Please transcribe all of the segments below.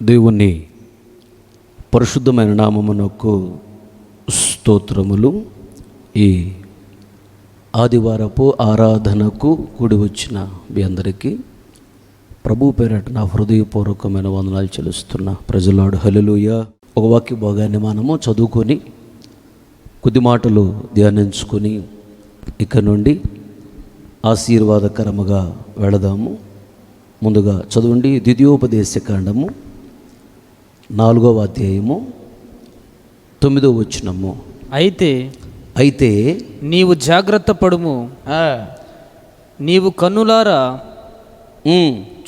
దేవుని పరిశుద్ధమైన నామమునకు స్తోత్రములు. ఈ ఆదివారపు ఆరాధనకు కూడి వచ్చిన మీ అందరికీ ప్రభు పేరట నా హృదయపూర్వకమైన వందనాలు చెల్లిస్తున్నా. ప్రజలాడు హల్లెలూయా. ఒక వాక్య భాగాన్ని మనము చదువుకొని కొద్ది మాటలు ధ్యానించుకొని ఇక నుండి ఆశీర్వాదకరముగా వెళదాము. ముందుగా చదవండి. ద్వితీయోపదేశకాండము 4వ అధ్యాయము 9వ వచనము. అయితే నీవు జాగ్రత్త పడుము, నీవు కన్నులారా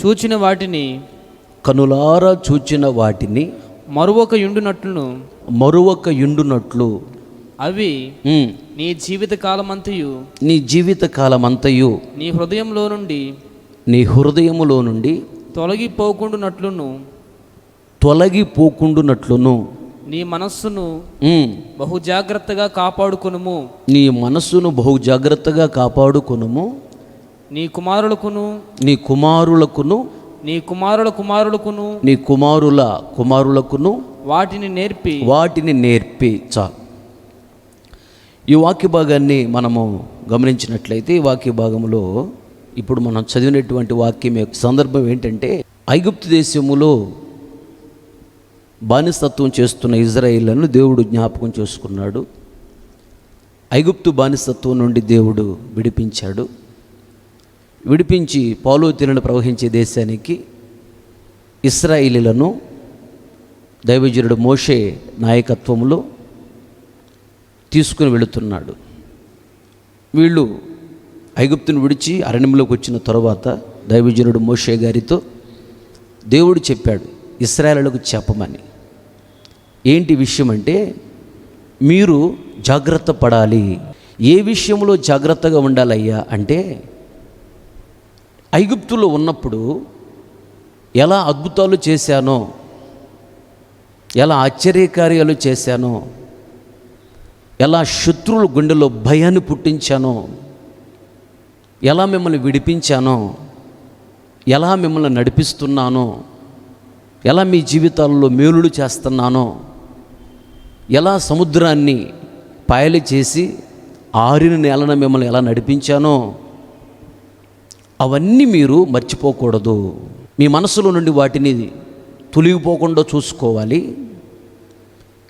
చూచిన వాటిని మరువక యుండునట్లు అవి నీ జీవిత కాలమంతయు నీ హృదయములో నుండి తొలగిపోకుండునట్లును నీ మనస్సును బహు జాగ్రత్తగా కాపాడుకొనుము. నీ కుమారుల కుమారులకును వాటిని నేర్పి. చాలు. ఈ వాక్య భాగాన్ని మనము గమనించినట్లయితే ఈ వాక్య భాగంలో ఇప్పుడు మనం చదివినటువంటి వాక్యం యొక్క సందర్భం ఏంటంటే, ఐగుప్తు దేశములో బానిసత్వం చేస్తున్న ఇజ్రాయేలును దేవుడు జ్ఞాపకం చేసుకున్నాడు. ఐగుప్తు బానిసత్వం నుండి దేవుడు విడిపించి పాలు ప్రవహించే దేశానికి ఇశ్రాయేలీయులను దైవజనుడు మోషే నాయకత్వంలో తీసుకుని వెళుతున్నాడు. వీళ్ళు ఐగుప్తును విడిచి అరణ్యంలోకి వచ్చిన తర్వాత దైవజనుడు మోషే గారితో దేవుడు చెప్పాడు, ఇశ్రాయేలులకు చెప్పమని. ఏంటి విషయం అంటే, మీరు జాగ్రత్త పడాలి. ఏ విషయంలో జాగ్రత్తగా ఉండాలయ్యా అంటే, ఐగుప్తులో ఉన్నప్పుడు ఎలా అద్భుతాలు చేశానో, ఎలా ఆశ్చర్యకార్యాలు చేశానో, ఎలా శత్రువుల గుండెలో భయాన్ని పుట్టించానో, ఎలా మిమ్మల్ని విడిపించానో, ఎలా మిమ్మల్ని నడిపిస్తున్నానో, ఎలా మీ జీవితాల్లో మేలులు చేస్తున్నానో, ఎలా సముద్రాన్ని పాయలు చేసి ఆరిన నేలన మిమ్మల్ని ఎలా నడిపించానో, అవన్నీ మీరు మర్చిపోకూడదు. మీ మనసులో నుండి వాటిని తొలగిపోకుండా చూసుకోవాలి.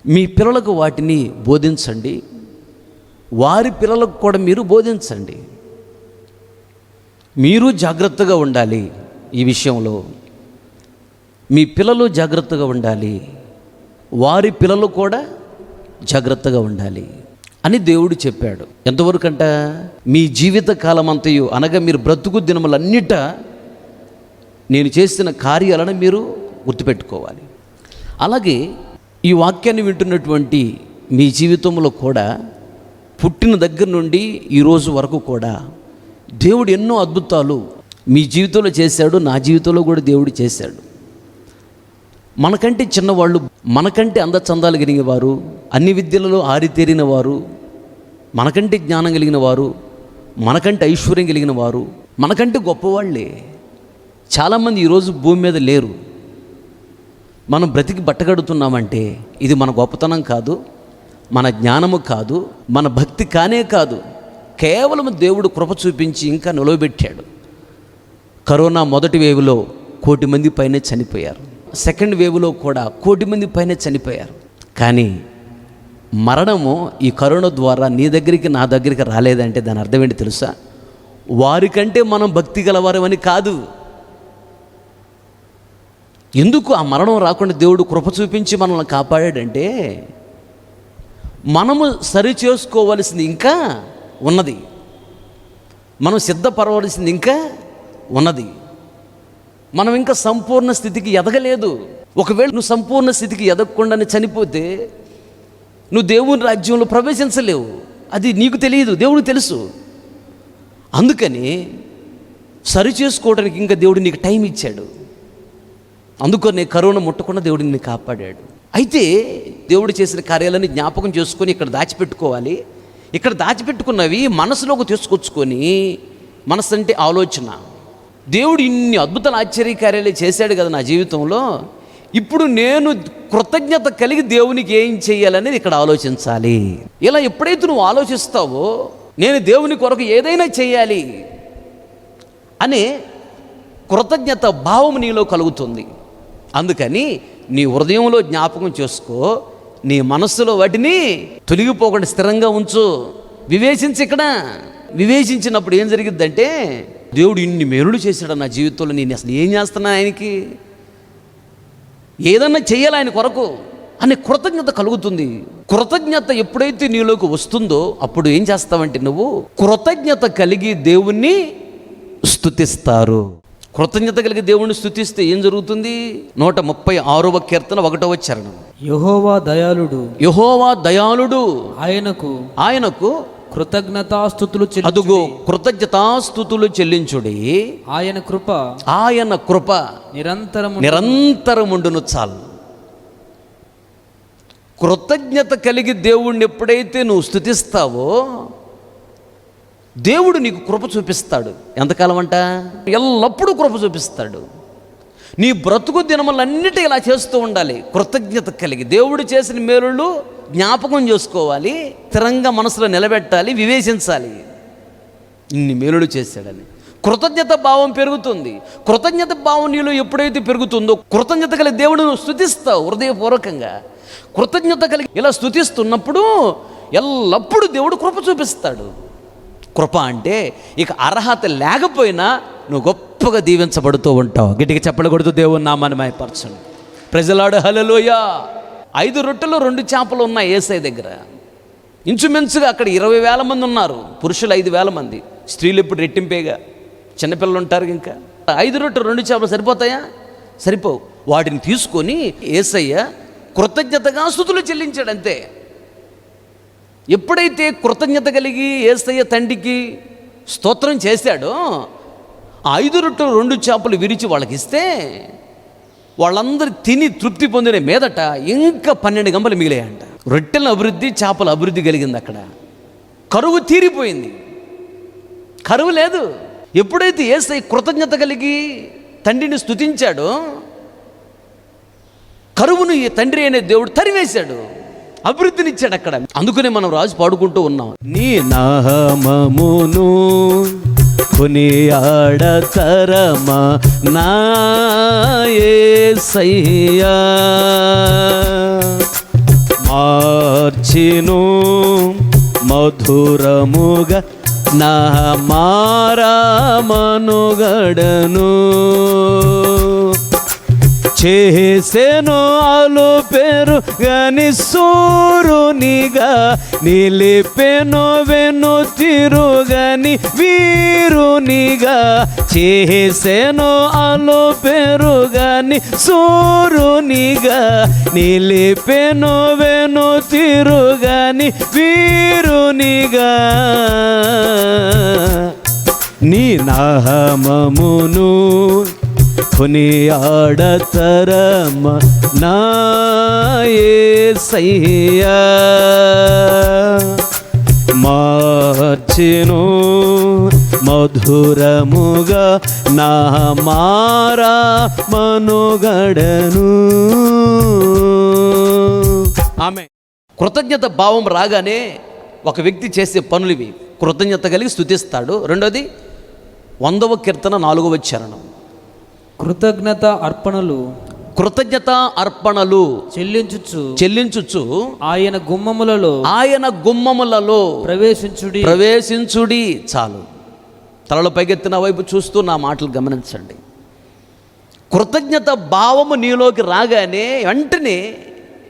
మీ పిల్లలకు వాటిని బోధించండి, వారి పిల్లలకు కూడా మీరు బోధించండి. మీరు జాగ్రత్తగా ఉండాలి. ఈ విషయంలో మీ పిల్లలు జాగ్రత్తగా ఉండాలి, వారి పిల్లలు కూడా జాగ్రత్తగా ఉండాలి అని దేవుడు చెప్పాడు. ఎంతవరకంట? మీ జీవిత కాలమంతయు, అనగా మీరు బ్రతుకు దినములన్నిట నేను చేసిన కార్యాలను మీరు గుర్తుపెట్టుకోవాలి. అలాగే ఈ వాక్యాన్ని వింటున్నటువంటి మీ జీవితంలో కూడా పుట్టిన దగ్గర నుండి ఈరోజు వరకు కూడా దేవుడు ఎన్నో అద్భుతాలు మీ జీవితంలో చేశాడు, నా జీవితంలో కూడా దేవుడు చేశాడు. మనకంటే చిన్నవాళ్ళు, మనకంటే అందచందాలు కలిగిన వారు, అన్ని విద్యలలో ఆరితేరిన వారు, మనకంటే జ్ఞానం కలిగిన వారు, మనకంటే ఐశ్వర్యం కలిగిన వారు, మనకంటే గొప్పవాళ్ళే చాలామంది ఈరోజు భూమి మీద లేరు. మనం బ్రతికి బట్టగడుతున్నామంటే ఇది మన గొప్పతనం కాదు, మన జ్ఞానము కాదు, మన భక్తి కానే కాదు. కేవలం దేవుడు కృప చూపించి ఇంకా నిలవబెట్టాడు. కరోనా మొదటి వేవ్లో 1 కోటి మంది పైనే చనిపోయారు. సెకండ్ వేవ్లో కూడా 1 కోటి మంది పైనే చనిపోయారు. కానీ మరణము ఈ కరోనా ద్వారా నీ దగ్గరికి నా దగ్గరికి రాలేదంటే దాని అర్థం ఏంటి తెలుసా? వారికంటే మనం భక్తి గలవారమని కాదు. ఎందుకు ఆ మరణం రాకుండా దేవుడు కృప చూపించి మనల్ని కాపాడాడంటే, మనము సరి చేసుకోవలసింది ఇంకా ఉన్నది, మనం సిద్ధపడవలసింది ఇంకా ఉన్నది. మనం ఇంకా సంపూర్ణ స్థితికి ఎదగలేదు. ఒకవేళ నువ్వు సంపూర్ణ స్థితికి ఎదగకుండానే చనిపోతే నువ్వు దేవుని రాజ్యంలో ప్రవేశించలేవు. అది నీకు తెలియదు, దేవుడికి తెలుసు. అందుకని సరి చేసుకోవడానికి ఇంకా దేవుడు నీకు టైం ఇచ్చాడు. అందుకని కరోనా ముట్టకుండా దేవుడు నిన్ను కాపాడాడు. అయితే దేవుడు చేసిన కార్యాలన్నీ జ్ఞాపకం చేసుకొని ఇక్కడ దాచిపెట్టుకోవాలి. ఇక్కడ దాచిపెట్టుకున్నవి మనసులోకి తీసుకొచ్చుకొని, మనసు అంటే ఆలోచన, దేవుడు ఇన్ని అద్భుతాలు ఆశ్చర్యకార్యాలు చేశాడు కదా నా జీవితంలో, ఇప్పుడు నేను కృతజ్ఞత కలిగి దేవునికి ఏం చేయాలనేది ఇక్కడ ఆలోచించాలి. ఇలా ఎప్పుడైతే నువ్వు ఆలోచిస్తావో నేను దేవుని కొరకు ఏదైనా చేయాలి అనే కృతజ్ఞత భావం నీలో కలుగుతుంది. అందుకని నీ హృదయంలో జ్ఞాపకం చేసుకో, నీ మనస్సులో వాటిని తొలగిపోకుండా స్థిరంగా ఉంచు. ఇక్కడ వివేచించినప్పుడు ఏం జరిగిద్దంటే, దేవుడు ఇన్ని మేలులు చేశాడు నా జీవితంలో, నేను అసలు ఏం చేస్తున్నా ఆయనకి, ఏదన్నా చేయాలి ఆయన కొరకు అనే కృతజ్ఞత కలుగుతుంది. కృతజ్ఞత ఎప్పుడైతే నీలోకి వస్తుందో అప్పుడు ఏం చేస్తావంటే, నువ్వు కృతజ్ఞత కలిగి దేవుణ్ణి స్తుతిస్తారు. కృతజ్ఞత కలిగి దేవుణ్ణి స్తుతిస్తే ఏం జరుగుతుంది? 136వ కీర్తన 1వ చరణం. యెహోవా దయాళుడు, యెహోవా దయాళుడు, ఆయనకు కృతజ్ఞతాస్తుతులు అదుగో కృతజ్ఞతాస్తుతులు చెల్లించుడి, ఆయన కృప నిరంతరముండును చాలు. కృతజ్ఞత కలిగి దేవుణ్ణి ఎప్పుడైతే నువ్వు స్తుతిస్తావో దేవుడు నీకు కృప చూపిస్తాడు. ఎంతకాలం అంట? ఎల్లప్పుడూ కృప చూపిస్తాడు. నీ బ్రతుకు దినములన్నిటి ఇలా చేస్తూ ఉండాలి. కృతజ్ఞత కలిగి దేవుడు చేసిన మేలులు జ్ఞాపకం చేసుకోవాలి, స్థిరంగా మనసులో నిలబెట్టాలి, వివేచించాలి. ఇన్ని మేలులు చేశాడని కృతజ్ఞత భావం పెరుగుతుంది. కృతజ్ఞత భావం నీలో ఎప్పుడైతే పెరుగుతుందో కృతజ్ఞత కలిగి దేవుడు నువ్వు స్తుతిస్తావు హృదయపూర్వకంగా. కృతజ్ఞత కలిగి ఇలా స్తుతిస్తున్నప్పుడు ఎల్లప్పుడూ దేవుడు కృప చూపిస్తాడు. కృప అంటే ఇక అర్హత లేకపోయినా నువ్వు గొప్పగా దీవించబడుతూ ఉంటావు. గట్టిగా చెప్పకూడదు, దేవుని నామాన్ని మహిమపరచండి. ప్రజలాడు హల్లెలూయా. 5 రొట్టెలు 2 చేపలు ఉన్నాయి యేసయ్య దగ్గర. ఇంచుమించుగా అక్కడ 20,000 మంది ఉన్నారు. పురుషులు 5,000 మంది, స్త్రీలు ఇప్పుడు రెట్టింపేగా, చిన్నపిల్లలు ఉంటారు. ఇంకా 5 రొట్టెలు 2 చేపలు సరిపోతాయా? సరిపోవు. వాటిని తీసుకొని యేసయ్య కృతజ్ఞతగా స్తుతులు చెల్లించాడు. అంతే. ఎప్పుడైతే కృతజ్ఞత కలిగి యేసయ్య తండ్రికి స్తోత్రం చేశాడో 5 రొట్టెలు 2 చేపలు విరిచి వాళ్ళకి ఇస్తే వాళ్ళందరూ తిని తృప్తి పొందిన మీదట ఇంకా 12 గంపలు మిగిలాయంట. రొట్టెల అభివృద్ధి, చేపల అభివృద్ధి కలిగింది. అక్కడ కరువు తీరిపోయింది, కరువు లేదు. ఎప్పుడైతే యేసయ్య కృతజ్ఞత కలిగి తండ్రిని స్తుతించాడో కరువును ఈ తండ్రి అనే దేవుడు తరివేశాడు, అభివృద్ధినిచ్చాడు అక్కడ. అందుకనే మనం రాజు పాడుకుంటూ ఉన్నాం, నీ నామమును కొనియాడతరమా నా యేసయ్యా, మార్చిను మధురముగా నా మారామనుగడను, చేసెను అలు పెరుగని సూరునిగా, నిలిపెను వెను తిరుగని వీరునిగా, చేసెను అలు పెరుగని సూరునిగా, నిలిపెను వెను తిరుగని వీరునిగా, నీ నామమును కొనియాడతరమా నా యేసయ్యా, మార్చెను మధురముగా నా మారామనుగడను. ఆమె కృతజ్ఞత భావం రాగానే ఒక వ్యక్తి చేసే పనులు ఇవి. కృతజ్ఞత కలిగి స్తుతిస్తాడు. రెండోది 100వ కీర్తన 4వ చరణం. కృతజ్ఞత అర్పణలు చెల్లించుచు ఆయన గుమ్మములలో ప్రవేశించుడి. చాలు. తలలో పైకెత్తిన వైపు చూస్తూ నా మాటలు గమనించండి. కృతజ్ఞత భావము నీలోకి రాగానే వెంటనే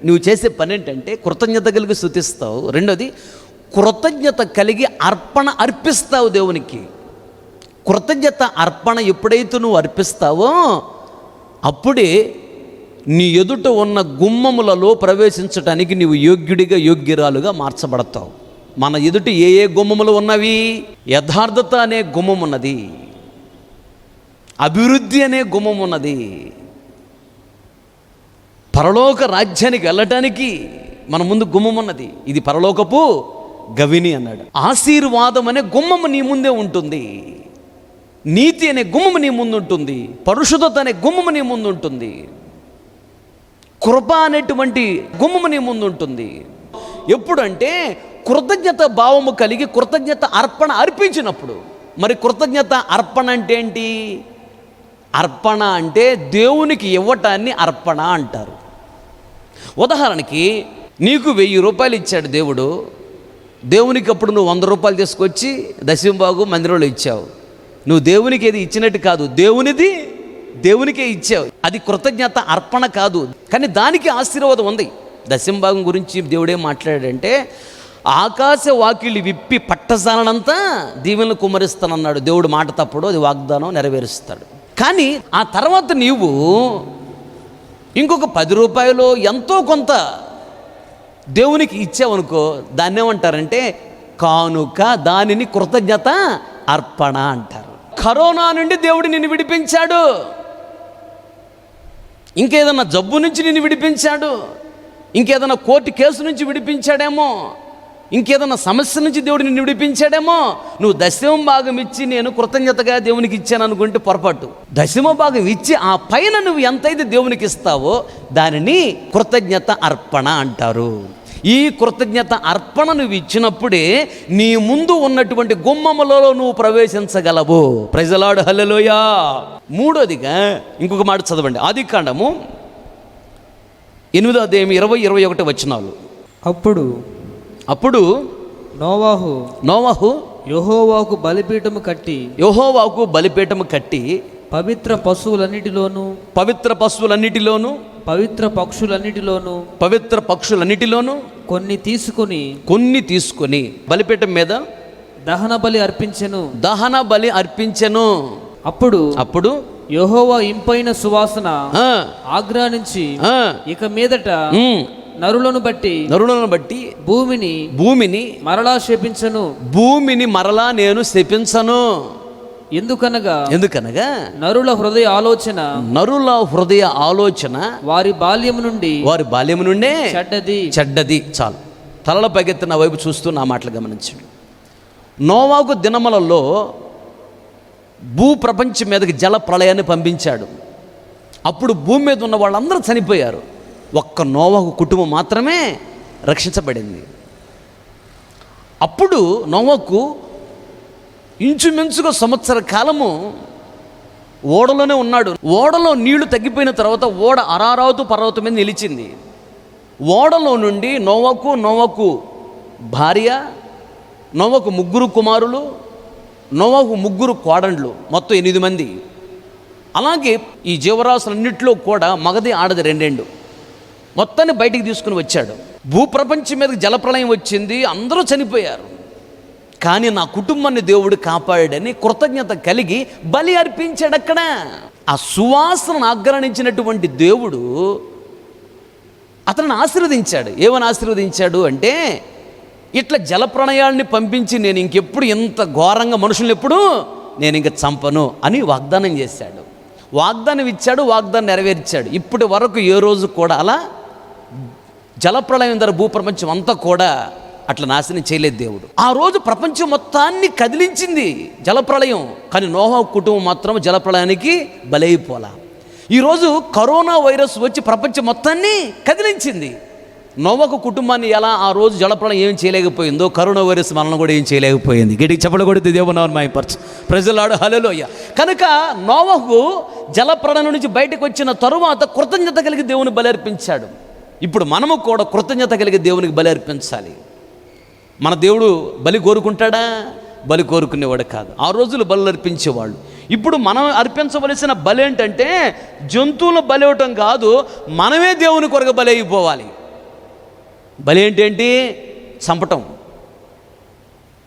నువ్వు చేసే పని ఏంటంటే కృతజ్ఞత కలిగి స్తుతిస్తావు. రెండోది కృతజ్ఞత కలిగి అర్పిస్తావు దేవునికి. కృతజ్ఞత అర్పణ ఎప్పుడైతే నువ్వు అర్పిస్తావో అప్పుడే నీ ఎదుట ఉన్న గుమ్మములలో ప్రవేశించడానికి నీవు యోగ్యుడిగా యోగ్యురాలుగా మార్చబడతావు. మన ఎదుట ఏ ఏ గుమ్మములు ఉన్నవి? యథార్థత అనే గుమ్మం ఉన్నది, అభివృద్ధి అనే గుమ్మం ఉన్నది, పరలోక రాజ్యానికి వెళ్ళటానికి మన ముందు గుమ్మం ఉన్నది. ఇది పరలోకపు గవిని అన్నాడు. ఆశీర్వాదం అనే గుమ్మము నీ ముందే ఉంటుంది, నీతి అనే గుమ్మము నీ ముందు ఉంటుంది, పరిశుద్ధత అనే గుమ్మము నీ ముందు ఉంటుంది. కృప అనేటువంటి గుమ్మము నీ ముందు ఉంటుంది. ఎప్పుడంటే కృతజ్ఞత భావము కలిగి కృతజ్ఞత అర్పణ అర్పించినప్పుడు. మరి కృతజ్ఞత అర్పణ అంటే ఏంటి? అర్పణ అంటే దేవునికి ఇవ్వటాన్ని అర్పణ అంటారు. ఉదాహరణకి నీకు 1000 రూపాయలు ఇచ్చాడు దేవుడు. దేవునికి అప్పుడు నువ్వు 100 రూపాయలు తీసుకొచ్చి దశంబాగు మందిరంలో ఇచ్చావు. నువ్వు దేవునికి ఏది ఇచ్చినట్టు కాదు, దేవునిది దేవునికే ఇచ్చావు. అది కృతజ్ఞత అర్పణ కాదు, కానీ దానికి ఆశీర్వాదం ఉంది. దశంభాగం గురించి దేవుడేం మాట్లాడాడంటే, ఆకాశ వాకిళ్ళు విప్పి పట్టజాలనంతా దీవెనలు కుమ్మరిస్తానన్నాడు. దేవుడు మాట తప్పుడు, అది వాగ్దానం నెరవేరుస్తాడు. కానీ ఆ తర్వాత నీవు ఇంకొక 10 రూపాయలు ఎంతో కొంత దేవునికి ఇచ్చావనుకో, దాన్ని ఏమంటారంటే కానుక. దానిని కృతజ్ఞత అర్పణ అంటారు. కరోనా నుండి దేవుడు నిన్ను విడిపించాడు, ఇంకేదన్నా జబ్బు నుంచి నిన్ను విడిపించాడు, ఇంకేదైనా కోర్టు కేసు నుంచి విడిపించాడేమో, ఇంకేదన్నా సమస్య నుంచి దేవుడు నిన్ను విడిపించాడేమో. నువ్వు దశమ భాగం ఇచ్చి నేను కృతజ్ఞతగా దేవునికి ఇచ్చాను అనుకుంటే పొరపాటు. దశమ భాగం ఇచ్చి ఆ పైన నువ్వు ఎంతైతే దేవునికి ఇస్తావో దానిని కృతజ్ఞత అర్పణ అంటారు. ఈ కృతజ్ఞత అర్పణ నువ్వు ఇచ్చినప్పుడే నీ ముందు ఉన్నటువంటి గుమ్మములలో నువ్వు ప్రవేశించగలవు. ప్రైజ్ ది లార్డ్, హల్లెలూయా. మూడోదిగా ఇంకొక మాట చదవండి. ఆదికాండము 8వ అధ్యాయం 20-21 వచనాలు. అప్పుడు నోవహు యెహోవాకు బలిపీఠము కట్టి పవిత్ర పశువులన్నిటిలోను పవిత్ర పక్షులన్నిటిలోను కొన్ని తీసుకొని బలిపీఠం మీద దహన బలి అర్పించెను. అప్పుడు యెహోవా ఇంపైన సువాసన ఆగ్రహించి ఇక మీదట నరులను బట్టి భూమిని మరలా శపించను. భూమిని మరలా నేను శపించను. ఎందుకనగా నరుల హృదయ ఆలోచన వారి బాల్యము నుండే చెడ్డది. చాలు, తలల పైకెత్తి నా వైపు చూస్తూ నా మాటలు గమనించండి. నోవాకు దినములలో భూ ప్రపంచం మీదకి జల ప్రళయాన్ని పంపించాడు. అప్పుడు భూమి మీద ఉన్న వాళ్ళందరూ చనిపోయారు. ఒక్క నోవాకు కుటుంబం మాత్రమే రక్షించబడింది. అప్పుడు నోవాకు ఇంచుమించుగా సంవత్సర కాలము ఓడలోనే ఉన్నాడు. ఓడలో నీళ్లు తగ్గిపోయిన తర్వాత ఓడ అరారాతు పర్వతం మీద నిలిచింది. ఓడలో నుండి నోవాకు భార్య, నోవాకు 3 కుమారులు, నోవాకు 3 కోడండ్లు, మొత్తం 8 మంది. అలాగే ఈ జీవరాశులన్నింటిలో కూడా మగది ఆడది 2 మొత్తాన్ని బయటికి తీసుకుని వచ్చాడు. భూప్రపంచం మీదకి జలప్రళయం వచ్చింది, అందరూ చనిపోయారు. కానీ నా కుటుంబాన్ని దేవుడు కాపాడాడని కృతజ్ఞత కలిగి బలి అర్పించాడు. అక్కడ ఆ సువాసనను ఆగ్రహించినటువంటి దేవుడు అతన్ని ఆశీర్వదించాడు. ఏమని ఆశీర్వదించాడు అంటే, ఇట్లా జలప్రళయాన్ని పంపించి నేను ఇంకెప్పుడు ఇంత ఘోరంగా మనుషుల్ని ఎప్పుడు నేను ఇంక చంపను అని వాగ్దానం చేశాడు. వాగ్దానం ఇచ్చాడు, వాగ్దానం నెరవేర్చాడు. ఇప్పటి వరకు ఏ రోజు కూడా అలా జలప్రళయం ద్వారా భూప్రపంచం అంతా కూడా అట్లా నాశనం చేయలేదు దేవుడు. ఆ రోజు ప్రపంచం మొత్తాన్ని కదిలించింది జలప్రళయం, కానీ నోహా కుటుంబం మాత్రం జలప్రళయానికి బలైపోలా. ఈరోజు కరోనా వైరస్ వచ్చి ప్రపంచం మొత్తాన్ని కదిలించింది. నోవాకు కుటుంబాన్ని ఎలా ఆ రోజు జలప్రళయం ఏం చేయలేకపోయిందో, కరోనా వైరస్ మనల్ని కూడా ఏం చేయలేకపోయింది. గట్టిగా చెప్పడకూడదు దేవుని మాయపరచు. ప్రైజ్ ది లార్డ్, హల్లెలూయా. కనుక నోవాకు జలప్రళయం నుంచి బయటకు వచ్చిన తరువాత కృతజ్ఞత కలిగి దేవుని బలి అర్పించాడు. ఇప్పుడు మనము కూడా కృతజ్ఞత కలిగి దేవునికి బలి అర్పించాలి. మన దేవుడు బలి కోరుకుంటాడా? బలి కోరుకునేవాడు కాదు. ఆ రోజులు బలి అర్పించేవాళ్ళు. ఇప్పుడు మనం అర్పించవలసిన బలి ఏంటంటే జంతువులను బలి ఇవ్వటం కాదు, మనమే దేవుని కొరకు బలి అయిపోవాలి. బలి ఏంటేంటి? చంపటం.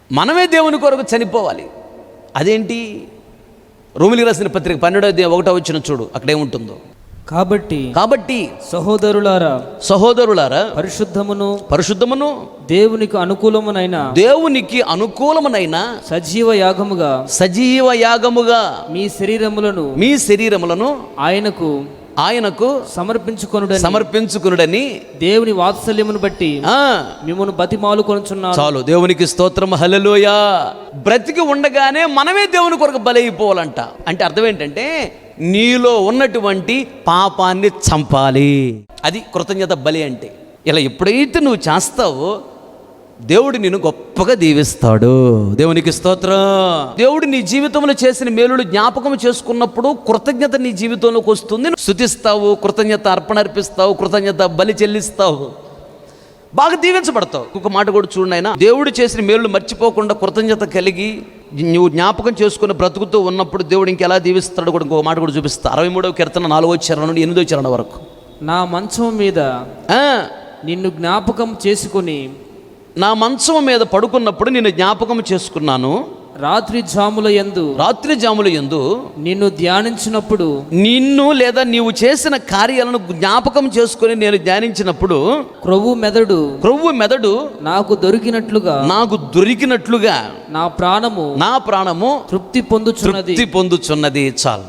మనమే దేవుని కొరకు చనిపోవాలి. అదేంటి? రోమిలికి రాసిన పత్రిక 12వ అధ్యాయం 1వ వచనం చూడు, అక్కడ ఏముంటుందో. కాబట్టి సహోదరులారా పరిశుద్ధమును దేవునికి అనుకూలమునైన సజీవ యాగముగా మీ శరీరములను ఆయనకు సమర్పించుకొనుడని దేవుని వాత్సల్యమును బట్టి మిమ్మల్ని బతిమాలు కొనుచున్నాను. చాలు, దేవునికి స్తోత్రం, హల్లెలూయా. బ్రతికి ఉండగానే మనమే దేవుని కొరకు బలైపోవాలంట. అంటే అర్థం ఏంటంటే నీలో ఉన్నటువంటి పాపాన్ని చంపాలి. అది కృతజ్ఞత బలి అంటే. ఇలా ఎప్పుడైతే నువ్వు చేస్తావో దేవుడు నిన్ను గొప్పగా దీవిస్తాడు. దేవునికి స్తోత్రం. దేవుడు నీ జీవితంలో చేసిన మేలులు జ్ఞాపకం చేసుకున్నప్పుడు కృతజ్ఞత నీ జీవితంలోకి వస్తుంది. స్తుతిస్తావు, కృతజ్ఞత అర్పణ అర్పిస్తావు, కృతజ్ఞత బలి చెల్లిస్తావు, బాగా దీవించబడతావు. ఒక మాట కూడా చూడండి, ఆయన దేవుడు చేసిన మేలులు మర్చిపోకుండా కృతజ్ఞత కలిగి నువ్వు జ్ఞాపకం చేసుకుని బ్రతుకుతూ ఉన్నప్పుడు దేవుడు ఇంకెలా దీవిస్తాడు కూడా ఇంకొక మాట కూడా చూపిస్తా. 63వ కీర్తన 4వ చరణం నుండి 8వ చరణం వరకు. నా మంచం మీద నిన్ను జ్ఞాపకం చేసుకుని, నా మంచం మీద పడుకున్నప్పుడు నిన్ను జ్ఞాపకం చేసుకున్నాను. రాత్రి జాముల యందు నిన్ను ధ్యానించినప్పుడు, నిన్ను లేదా నీవు చేసిన కార్యాలను జ్ఞాపకం చేసుకుని నేను ధ్యానించినప్పుడు క్రొవ్వు మెదడు నాకు దొరికినట్లుగా నా ప్రాణము తృప్తి పొందుచున్నది. చాలు,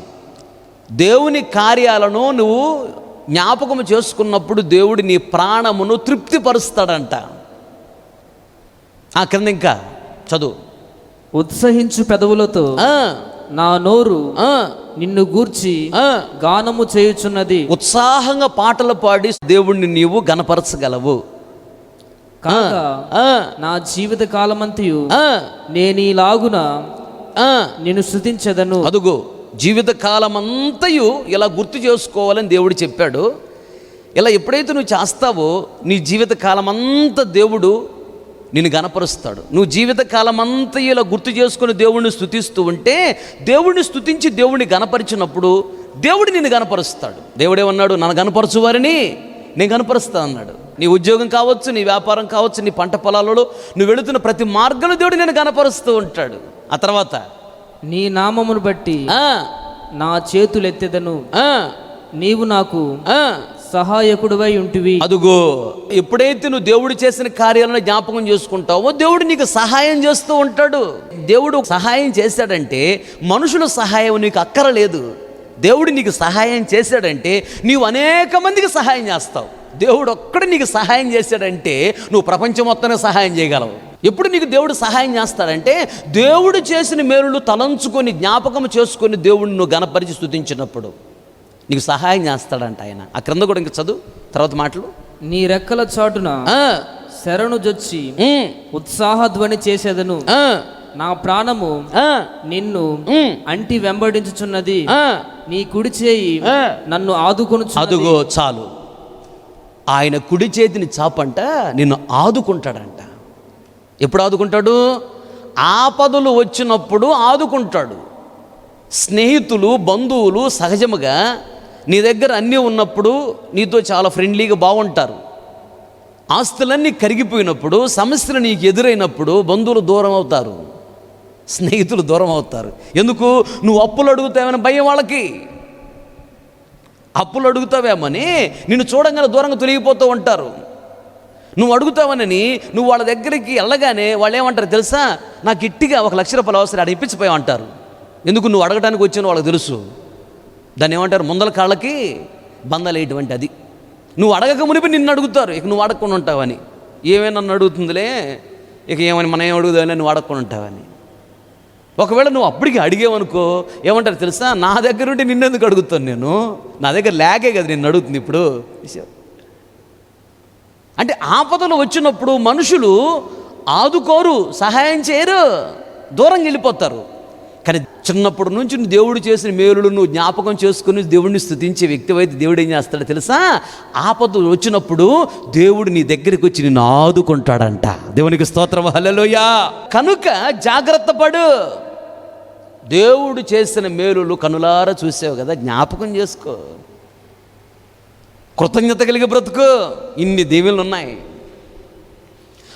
దేవుని కార్యాలను నువ్వు జ్ఞాపకం చేసుకున్నప్పుడు దేవుడు నీ ప్రాణమును తృప్తిపరుస్తాడంట. ఆ క్రింద ఇంకా చదువు. ఉత్సహించు పెదవులతో నా నోరు నిన్ను గూర్చి గానము చేయుచున్నది. ఉత్సాహంగా పాటలు పాడి దేవుణ్ణి నీవు గణపరచగలవు. కాగా నా జీవిత కాలమంతయు నేనీలాగున నిన్ను స్తుతించెదను. అదుగో, జీవిత కాలమంతయు ఇలా గుర్తు చేసుకోవాలని దేవుడు చెప్పాడు. ఇలా ఎప్పుడైతే నువ్వు చేస్తావో నీ జీవిత కాలమంతా దేవుడు నిన్ను గణపరుస్తాడు. నువ్వు జీవితకాలం అంతా ఇలా గుర్తు చేసుకుని దేవుడిని స్తుతిస్తూ ఉంటే, దేవుడిని స్తుతించి దేవుడిని గణపరిచినప్పుడు దేవుడు నిన్ను గణపరుస్తాడు. దేవుడేమన్నాడు? నన్ను గణపరచువారిని నేను గణపరుస్తా అన్నాడు. నీ ఉద్యోగం కావచ్చు, నీ వ్యాపారం కావచ్చు, నీ పంట పొలాలలో నువ్వు వెళుతున్న ప్రతి మార్గంలో దేవుడు నేను గణపరుస్తూ ఉంటాడు. ఆ తర్వాత నీ నామమును బట్టి నా చేతులెత్తెదను, నీవు నాకు సహాయకుడివై ఉంటివి. అదుగో, ఎప్పుడైతే నువ్వు దేవుడు చేసిన కార్యాలను జ్ఞాపకం చేసుకుంటావో దేవుడు నీకు సహాయం చేస్తూ ఉంటాడు. దేవుడు సహాయం చేశాడంటే మనుషుల సహాయం నీకు అక్కరలేదు. దేవుడు నీకు సహాయం చేశాడంటే నీవు అనేక మందికి సహాయం చేస్తావు. దేవుడు ఒక్కడు నీకు సహాయం చేశాడంటే నువ్వు ప్రపంచం మొత్తానికి సహాయం చేయగలవు. ఎప్పుడు నీకు దేవుడు సహాయం చేస్తాడంటే దేవుడు చేసిన మేలులు తలంచుకొని జ్ఞాపకం చేసుకొని దేవుడిని నువ్వు గణపరిచి స్తుతించినప్పుడు నీకు సహాయం చేస్తాడంట ఆయన. ఆ క్రింద కూడా ఇంకా చదువు తర్వాత మాటలు. నీ రెక్కల చాటున శరణు జొచ్చి ఉత్సాహధ్వని చేసేదను, నా ప్రాణము నిన్ను అంటి వెంబడించుచున్నది, నీ కుడి చేయి నన్ను ఆదుకొనుచున్నది. అదుగో, చాలు, ఆయన కుడి చేతిని చాపంట నిన్ను ఆదుకుంటాడంట. ఎప్పుడు ఆదుకుంటాడు? ఆపదలు వచ్చినప్పుడు ఆదుకుంటాడు. స్నేహితులు, బంధువులు సహజముగా నీ దగ్గర అన్నీ ఉన్నప్పుడు నీతో చాలా ఫ్రెండ్లీగా బాగుంటారు. ఆస్తులన్నీ కరిగిపోయినప్పుడు, సమస్యలు నీకు ఎదురైనప్పుడు బంధువులు దూరం అవుతారు, స్నేహితులు దూరం అవుతారు. ఎందుకు? నువ్వు అప్పులు అడుగుతావని భయం వాళ్ళకి. అప్పులు అడుగుతావేమని నిన్ను చూడంగానే దూరంగా తొలగిపోతూ ఉంటారు. నువ్వు అడుగుతావనని నువ్వు వాళ్ళ దగ్గరికి వెళ్ళగానే వాళ్ళు ఏమంటారు తెలుసా? నాకు ఇట్టిగా 1 లక్ష రూపాయలు అవసరం, ఆడ ఇప్పించిపోయామంటారు. ఎందుకు? నువ్వు అడగడానికి వచ్చిన వాళ్ళకి తెలుసు. దాన్ని ఏమంటారు? ముందల కాళ్ళకి బంధలేటువంటి. అది నువ్వు అడగక మునిపి నిన్ను అడుగుతారు. ఇక నువ్వు అడగకుండా ఉంటావని. ఏమైనా నన్ను అడుగుతుందిలే, ఇక ఏమని మనం ఏం అడుగుదామని నువ్వు అడగకుండా ఉంటావని. ఒకవేళ నువ్వు అప్పటికి అడిగేవనుకో ఏమంటారు తెలుసా? నా దగ్గర ఉంటే నిన్నెందుకు అడుగుతాను, నేను నా దగ్గర లేకే కదా నిన్ను అడుగుతుంది. ఇప్పుడు అంటే ఆపదలు వచ్చినప్పుడు మనుషులు ఆదుకోరు, సహాయం చేయరు, దూరంగా వెళ్ళిపోతారు. కానీ చిన్నప్పటి నుంచి దేవుడు చేసిన మేలులు నువ్వు జ్ఞాపకం చేసుకుని దేవుడిని స్తుతించే వ్యక్తి అయితే దేవుడు ఏం చేస్తాడో తెలుసా? ఆపదలు వచ్చినప్పుడు దేవుడు నీ దగ్గరికి వచ్చి నిన్ను ఆదుకుంటాడంట. దేవునికి స్తోత్రం, హల్లెలూయా. కనుక జాగ్రత్త పడు. దేవుడు చేసిన మేలులు కనులారా చూసావు కదా, జ్ఞాపకం చేసుకో. కృతజ్ఞత కలిగి బ్రతుకు. ఇన్ని దీవెనలు ఉన్నాయి.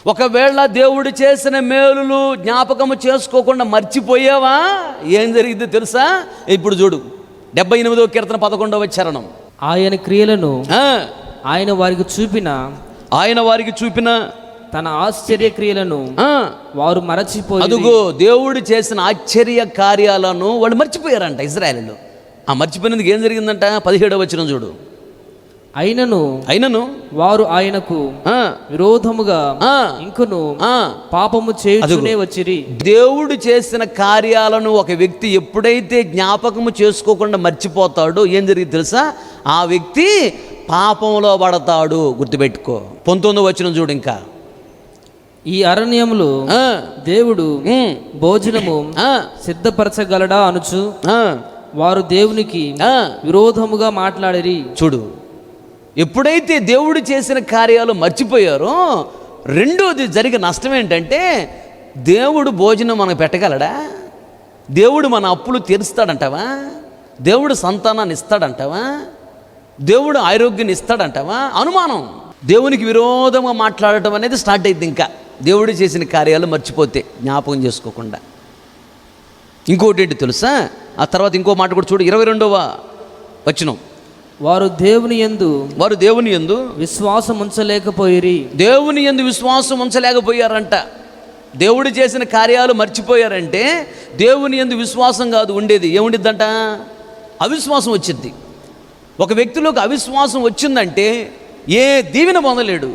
ఒకవేళ దేవుడు చేసిన మేలులు జ్ఞాపకము చేసుకోకుండా మర్చిపోయావా, ఏం జరిగిందో తెలుసా? ఇప్పుడు చూడు, 78వ కీర్తన 11వ చరణం. ఆయన క్రియలను ఆయన వారికి చూపిన తన ఆశ్చర్య క్రియలను వారు మరచిపోయి. అదుగో, దేవుడు చేసిన ఆశ్చర్య కార్యాలను వాళ్ళు మర్చిపోయారంట ఇశ్రాయేలు. ఆ మర్చిపోయినందుకు ఏం జరిగిందంట? 17వ వచనం చూడు. అయినను వారు ఆయనకు విరోధముగా ఇంకను పాపము చేయుచునే వచ్చిరి. దేవుడు చేసిన కార్యాలను ఒక వ్యక్తి ఎప్పుడైతే జ్ఞాపకము చేసుకోకుండా మర్చిపోతాడో ఏం జరిగింది తెలుసా? ఆ వ్యక్తి పాపంలో పడతాడు. గుర్తుపెట్టుకో. 19వ వచనం చూడు. ఇంకా ఈ అరణ్యములో దేవుడు భోజనము సిద్ధపరచగలడా అనుచు వారు దేవునికి విరోధముగా మాట్లాడిరి. చూడు, ఎప్పుడైతే దేవుడు చేసిన కార్యాలు మర్చిపోయారో రెండోది జరిగే నష్టం ఏంటంటే, దేవుడు భోజనం మనకు పెట్టగలడా? దేవుడు మన అప్పులు తీరుస్తాడంటావా? దేవుడు సంతానాన్ని ఇస్తాడంటావా? దేవుడు ఆరోగ్యాన్ని ఇస్తాడంటావా? అనుమానం. దేవునికి విరోధంగా మాట్లాడటం అనేది స్టార్ట్ అయింది. ఇంకా దేవుడు చేసిన కార్యాలు మర్చిపోతే, జ్ఞాపకం చేసుకోకుండా. ఇంకోటి ఏంటి తెలుసా? ఆ తర్వాత ఇంకో మాట కూడా చూడు, 22వ వచనం. వారు దేవుని యందు విశ్వాసం ఉంచలేకపోయిరి. దేవుని యందు విశ్వాసం ఉంచలేకపోయారంట. దేవుడు చేసిన కార్యాలు మర్చిపోయారంటే దేవుని యందు విశ్వాసం కాదు ఉండేది. ఏముండిద్దంట? అవిశ్వాసం వచ్చింది. ఒక వ్యక్తిలోకి అవిశ్వాసం వచ్చిందంటే ఏ దీవెన పొందలేడు.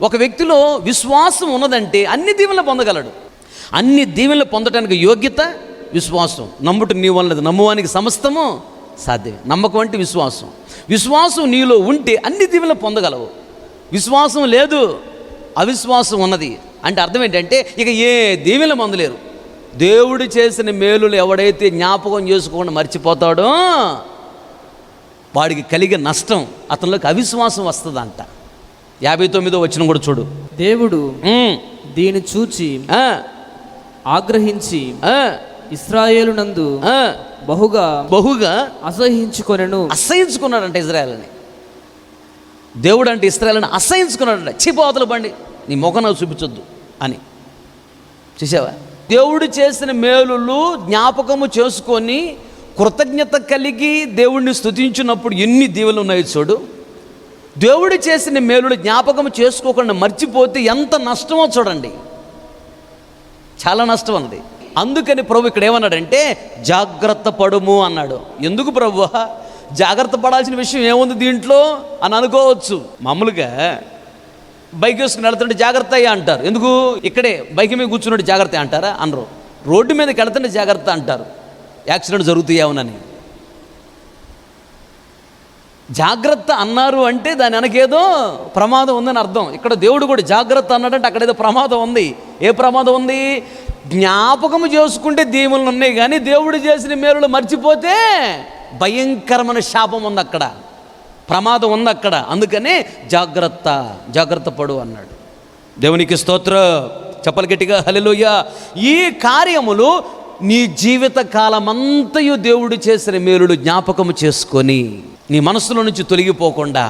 ఒక వ్యక్తిలో విశ్వాసం ఉన్నదంటే అన్ని దీవెనలు పొందగలడు. అన్ని దీవెనలు పొందడానికి యోగ్యత విశ్వాసం. నమ్ముట నీ వల్లది, నమ్మువానికి సమస్తము సాధ్యమే. నమ్మకం అంటే విశ్వాసం. విశ్వాసం నీలో ఉంటే అన్ని దీవెనలు పొందగలవు. విశ్వాసం లేదు, అవిశ్వాసం ఉన్నది అంటే అర్థం ఏంటంటే ఇక ఏ దీవెనలు పొందలేరు. దేవుడు చేసిన మేలులు ఎవడైతే జ్ఞాపకం చేసుకోకుండా మర్చిపోతాడో వాడికి కలిగే నష్టం, అతనిలోకి అవిశ్వాసం వస్తుందంట. 59వ వచనం కూడా చూడు. దేవుడు దీన్ని చూచి ఆగ్రహించి ఇశ్రాయేలునందు బహుగా అసహించుకున్నాడంట ఇజ్రాయేల్ని. దేవుడు అంటే ఇశ్రాయేల్ని అసహించుకున్నాడంట. చిపోతలు బండి నీ ముఖం నాకు చూపించొద్దు అని. చూసావా? దేవుడు చేసిన మేలులు జ్ఞాపకము చేసుకొని కృతజ్ఞత కలిగి దేవుడిని స్తుతించినప్పుడు ఎన్ని దీవెనలు ఉన్నాయో చూడు. దేవుడు చేసిన మేలులు జ్ఞాపకం చేసుకోకుండా మర్చిపోతే ఎంత నష్టమో చూడండి. చాలా నష్టం అన్నది. అందుకని ప్రభు ఇక్కడ ఏమన్నాడంటే జాగ్రత్త పడుము అన్నాడు. ఎందుకు ప్రభు జాగ్రత్త పడాల్సిన విషయం ఏముంది దీంట్లో అని అనుకోవచ్చు. మామూలుగా బైక్ వేసుకుని వెళ్తుంటే జాగ్రత్త అయ్యా అంటారు. ఎందుకు? ఇక్కడే బైక్ మీద కూర్చున్నట్టు జాగ్రత్త అంటారా? అనరు. రోడ్డు మీదకి వెళ్తుంటే జాగ్రత్త అంటారు, యాక్సిడెంట్ జరుగుతాయేమోనని. జాగ్రత్త అన్నారు అంటే దాని వెనకేదో ప్రమాదం ఉందని అర్థం. ఇక్కడ దేవుడు కూడా జాగ్రత్త అన్నాడంటే అక్కడ ఏదో ప్రమాదం ఉంది. ఏ ప్రమాదం ఉంది? జ్ఞాపకము చేసుకుంటే దీవెనలు ఉన్నాయి, కానీ దేవుడు చేసిన మేలులు మర్చిపోతే భయంకరమైన శాపం ఉంది, అక్కడ ప్రమాదం ఉంది అక్కడ. అందుకనే జాగ్రత్త పడు అన్నాడు. దేవునికి స్తోత్రం. చెప్పలు గట్టిగా హల్లెలూయా. ఈ కార్యములు నీ జీవిత కాలమంతయు దేవుడు చేసిన మేలులు జ్ఞాపకము చేసుకొని నీ మనసులో నుంచి తొలగిపోకుండా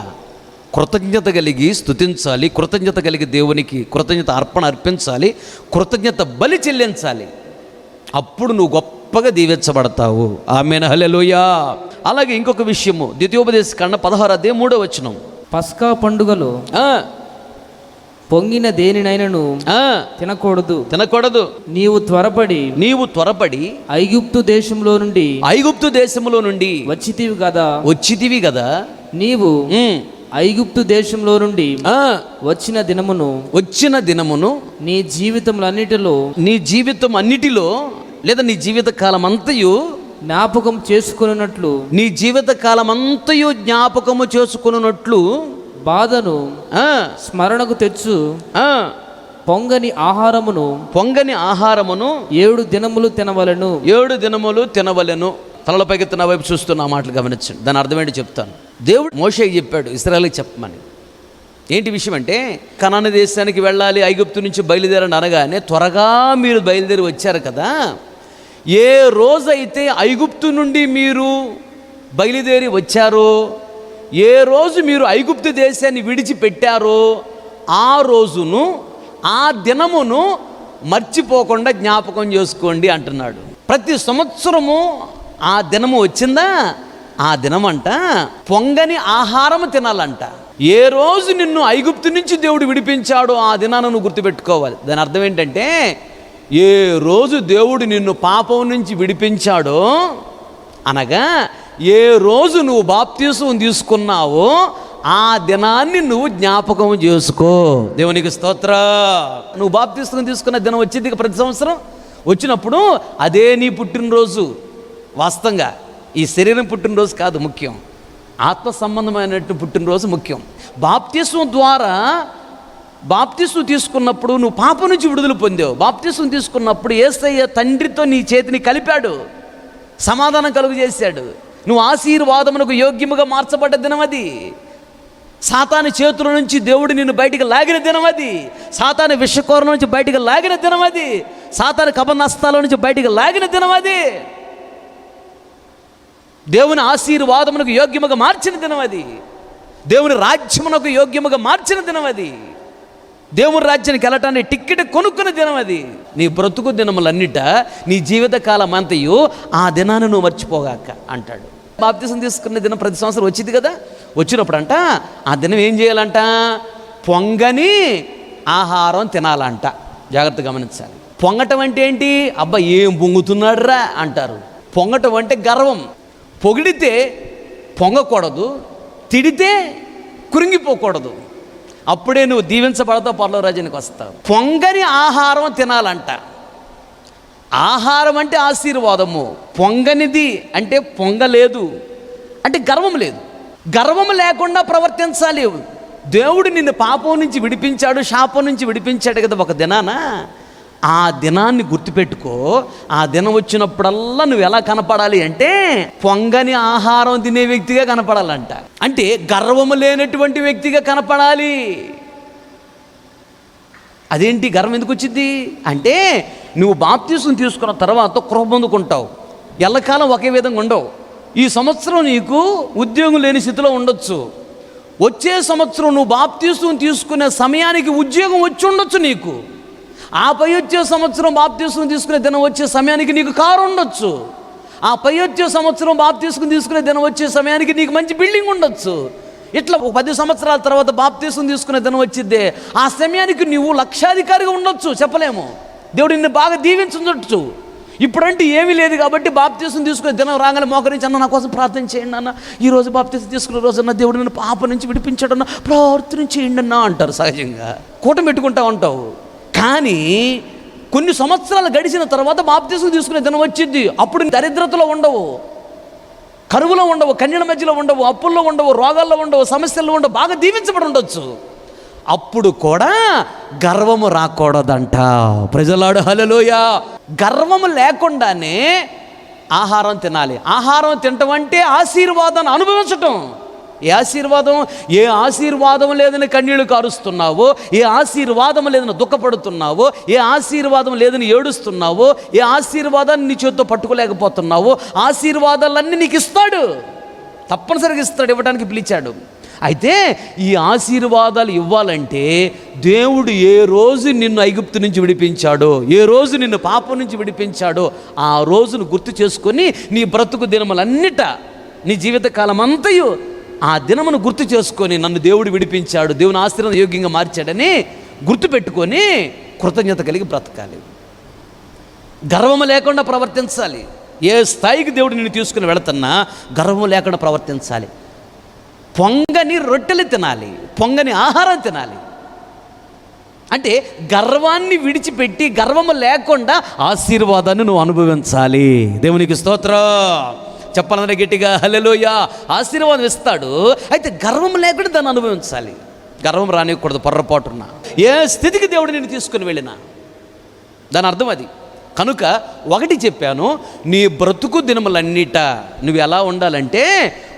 కృతజ్ఞత కలిగి స్తుతించాలి. కృతజ్ఞత కలిగి దేవునికి కృతజ్ఞత అర్పణ అర్పించాలి. కృతజ్ఞత బలి చెల్లించాలి. అప్పుడు నువ్వు గొప్పగా దీవించబడతావు. ఆమేన్ హల్లెలూయా. అలాగే ఇంకొక విషయము, ద్వితీయోపదేశకాండ 16వ వచనం. పస్కా పండుగలో పొంగిన దేనినైనను తినకూడదు. నీవు త్వరపడి ఐగుప్తు దేశంలో నుండి వచ్చితివి కదా. నీవు ఐగుప్తు దేశంలో నుండి వచ్చిన దినమును నీ జీవితం అన్నిటిలో లేదా నీ జీవిత కాలం అంతయు జ్ఞాపకం చేసుకున్నట్లు జ్ఞాపకము చేసుకున్నట్లు బాధను స్మరణకు తెచ్చు పొంగని ఆహారమును 7 దినములు తినవలెను. తలపైకి నా వైపు చూస్తున్న మాటలు గమనించండి. దాని అర్థం ఏంటి చెప్తాను. దేవుడు మోషేకి చెప్పాడు ఇశ్రాయేలుకి చెప్పమని. ఏంటి విషయం అంటే, కనాను దేశానికి వెళ్ళాలి, ఐగుప్తు నుంచి బయలుదేరని అనగానే త్వరగా మీరు బయలుదేరి వచ్చారు కదా. ఏ రోజైతే ఐగుప్తు నుండి మీరు బయలుదేరి వచ్చారో, ఏ రోజు మీరు ఐగుప్తు దేశాన్ని విడిచిపెట్టారో ఆ రోజును, ఆ దినమును మర్చిపోకుండా జ్ఞాపకం చేసుకోండి అంటున్నాడు. ప్రతి సంవత్సరము ఆ దినము వచ్చిందా, ఆ దినమంట పొంగని ఆహారం తినాలంట. ఏ రోజు నిన్ను ఐగుప్తు నుంచి దేవుడు విడిపించాడో ఆ దినాన్ని నువ్వు గుర్తుపెట్టుకోవాలి. దాని అర్థం ఏంటంటే, ఏ రోజు దేవుడు నిన్ను పాపం నుంచి విడిపించాడో అనగా ఏ రోజు నువ్వు బాప్తీసం తీసుకున్నావో ఆ దినాన్ని నువ్వు జ్ఞాపకం చేసుకో. దేవునికి స్తోత్ర. నువ్వు బాప్తీసం తీసుకున్న దినం వచ్చింది ప్రతి సంవత్సరం. వచ్చినప్పుడు అదే నీ పుట్టినరోజు. వాస్తవంగా ఈ శరీరం పుట్టినరోజు కాదు ముఖ్యం, ఆత్మ సంబంధమైనట్టు పుట్టినరోజు ముఖ్యం. బాప్తీసం ద్వారా బాప్తీసం తీసుకున్నప్పుడు నువ్వు పాపం నుంచి విడుదల పొందావు. బాప్తీసం తీసుకున్నప్పుడు యేసయ్య తండ్రితో నీ చేతిని కలిపాడు, సమాధానం కలుగు చేశాడు. నువ్వు ఆశీర్వాదమునకు యోగ్యముగా మార్చబడ్డ దినం అది. సాతాను చేతుల నుంచి దేవుడు నిన్ను బయటికి లాగిన దినం అది. సాతాను విషకోరల నుంచి బయటికి లాగిన దినం అది. సాతాను కపనస్తాల నుంచి బయటికి లాగిన దినం అది. దేవుని ఆశీర్వాదమునకు యోగ్యముగా మార్చిన దినం అది. దేవుని రాజ్యమునకు యోగ్యముగా మార్చిన దినం అది. దేవుని రాజ్యానికి వెళ్ళటానికి టిక్కెట్ కొనుక్కున్న దినం అది. నీ బ్రతుకు దినములన్నిట నీ జీవితకాలం అంతయు ఆ దినాన్ని నువ్వు మర్చిపోగాక అంటాడు. బాప్తీసం తీసుకున్న దినం ప్రతి సంవత్సరం వచ్చింది కదా. వచ్చినప్పుడు అంట ఆ దినం ఏం చేయాలంట? పొంగని ఆహారం తినాలంట. జాగ్రత్తగా గమనించాలి. పొంగటం అంటే ఏంటి? అబ్బా ఏం పొంగుతున్నాడు రా అంటారు. పొంగటం అంటే గర్వం. పొగిడితే పొంగకూడదు, తిడితే కురింగిపోకూడదు. అప్పుడే నువ్వు దీవించబడతావు, పరలోక రాజ్యానికి వస్తావు. పొంగని ఆహారం తినాలంట. ఆహారం అంటే ఆశీర్వాదము. పొంగనిది అంటే పొంగలేదు అంటే గర్వం లేదు. గర్వం లేకుండా ప్రవర్తించాలి. దేవుడు నిన్ను పాపం నుంచి విడిపించాడు, శాపం నుంచి విడిపించాడు కదా ఒక దినాన. ఆ దినాన్ని గుర్తుపెట్టుకో. ఆ దినం వచ్చినప్పుడల్లా నువ్వు ఎలా కనపడాలి అంటే పొంగని ఆహారం తినే వ్యక్తిగా కనపడాలంట. అంటే గర్వము లేనటువంటి వ్యక్తిగా కనపడాలి. అదేంటి గర్వం ఎందుకు వచ్చింది అంటే నువ్వు బాప్తీసం తీసుకున్న తర్వాత కృప పొందుకుంటావు. ఎల్లకాలం ఒకే విధంగా ఉండవు. ఈ సంవత్సరం నీకు ఉద్యోగం లేని స్థితిలో ఉండొచ్చు. వచ్చే సంవత్సరం నువ్వు బాప్తీసం తీసుకునే సమయానికి ఉద్యోగం వచ్చి ఉండొచ్చు నీకు. ఆ పై వచ్చే సంవత్సరం బాప్తీసం తీసుకునే దినం వచ్చే సమయానికి నీకు కారు ఉండొచ్చు. ఆ పై వచ్చే సంవత్సరం బాప్తీసం తీసుకునే దినం వచ్చే సమయానికి నీకు మంచి బిల్డింగ్ ఉండొచ్చు. ఇట్లా 10 సంవత్సరాల తర్వాత బాప్తీసం తీసుకునే దినం వచ్చిద్దే, ఆ సమయానికి నువ్వు లక్షాధికారిగా ఉండొచ్చు, చెప్పలేము. దేవుడు నిన్ను బాగా దీవించవచ్చు. ఇప్పుడంటే ఏమీ లేదు కాబట్టి బాప్తీసం తీసుకునే దినం రాగానే మోకరించి అన్న నా కోసం ప్రార్థన చేయండి అన్న, ఈరోజు బాప్తీసం తీసుకునే రోజు అన్న దేవుడు నన్ను పాప నుంచి విడిపించాడన్న ప్రార్థన చేయండి అన్న అంటారు. సహజంగా కూటమి పెట్టుకుంటా ఉంటావు. కానీ కొన్ని సంవత్సరాలు గడిచిన తర్వాత బాప్తీసం తీసుకునే దినం వచ్చింది. అప్పుడు దరిద్రతలో ఉండవు, కరువులో ఉండవు, కన్యల మధ్యలో ఉండవు, అప్పుల్లో ఉండవు, రోగాల్లో ఉండవు, సమస్యల్లో ఉండవు, బాగా దీవించబడి ఉండొచ్చు. అప్పుడు కూడా గర్వము రాకూడదంట. ప్రజలాడు హల్లెలూయా. గర్వము లేకుండానే ఆహారం తినాలి. ఆహారం తినటం అంటే ఆశీర్వాదాన్ని అనుభవించటం. ఏ ఆశీర్వాదం? ఏ ఆశీర్వాదం లేదని కన్నీళ్లు కారుస్తున్నావో, ఏ ఆశీర్వాదం లేదని దుఃఖపడుతున్నావో, ఏ ఆశీర్వాదం లేదని ఏడుస్తున్నావో, ఏ ఆశీర్వాదాన్ని నీ చేతితో పట్టుకోలేకపోతున్నావో, ఆశీర్వాదాలన్నీ నీకు ఇస్తాడు. తప్పనిసరిగా ఇస్తాడు, ఇవ్వడానికి పిలిచాడు. అయితే ఈ ఆశీర్వాదాలు ఇవ్వాలంటే దేవుడు ఏ రోజు నిన్ను ఐగుప్తు నుంచి విడిపించాడో, ఏ రోజు నిన్ను పాపం నుంచి విడిపించాడో ఆ రోజును గుర్తు చేసుకొని నీ బ్రతుకు దినములన్నిట, నీ జీవితకాలం అంతయు ఆ దినమును గుర్తు చేసుకొని నన్ను దేవుడు విడిపించాడు, దేవుని ఆశీర్వాదం యోగ్యంగా మార్చాడని గుర్తుపెట్టుకొని కృతజ్ఞత కలిగి బ్రతకాలి. గర్వము లేకుండా ప్రవర్తించాలి. ఏ స్థాయికి దేవుడు నిన్ను తీసుకుని వెళుతున్నా గర్వం లేకుండా ప్రవర్తించాలి. పొంగని రొట్టెలు తినాలి, పొంగని ఆహారం తినాలి. అంటే గర్వాన్ని విడిచిపెట్టి గర్వము లేకుండా ఆశీర్వాదాన్ని నువ్వు అనుభవించాలి. దేవునికి స్తోత్రం. చెప్పాలంటే గట్టిగా హల్లెలూయా. ఆశీర్వాదం ఇస్తాడు, అయితే గర్వం లేకుండా దాన్ని అనుభవించాలి. గర్వం రానివ్వకూడదు పొర్రపాటున్నా. ఏ స్థితికి దేవుడు నిన్ను తీసుకుని వెళ్ళినా దాని అర్థం అది. కనుక ఒకటి చెప్పాను, నీ బ్రతుకు దినములన్నిట నువ్వు ఎలా ఉండాలంటే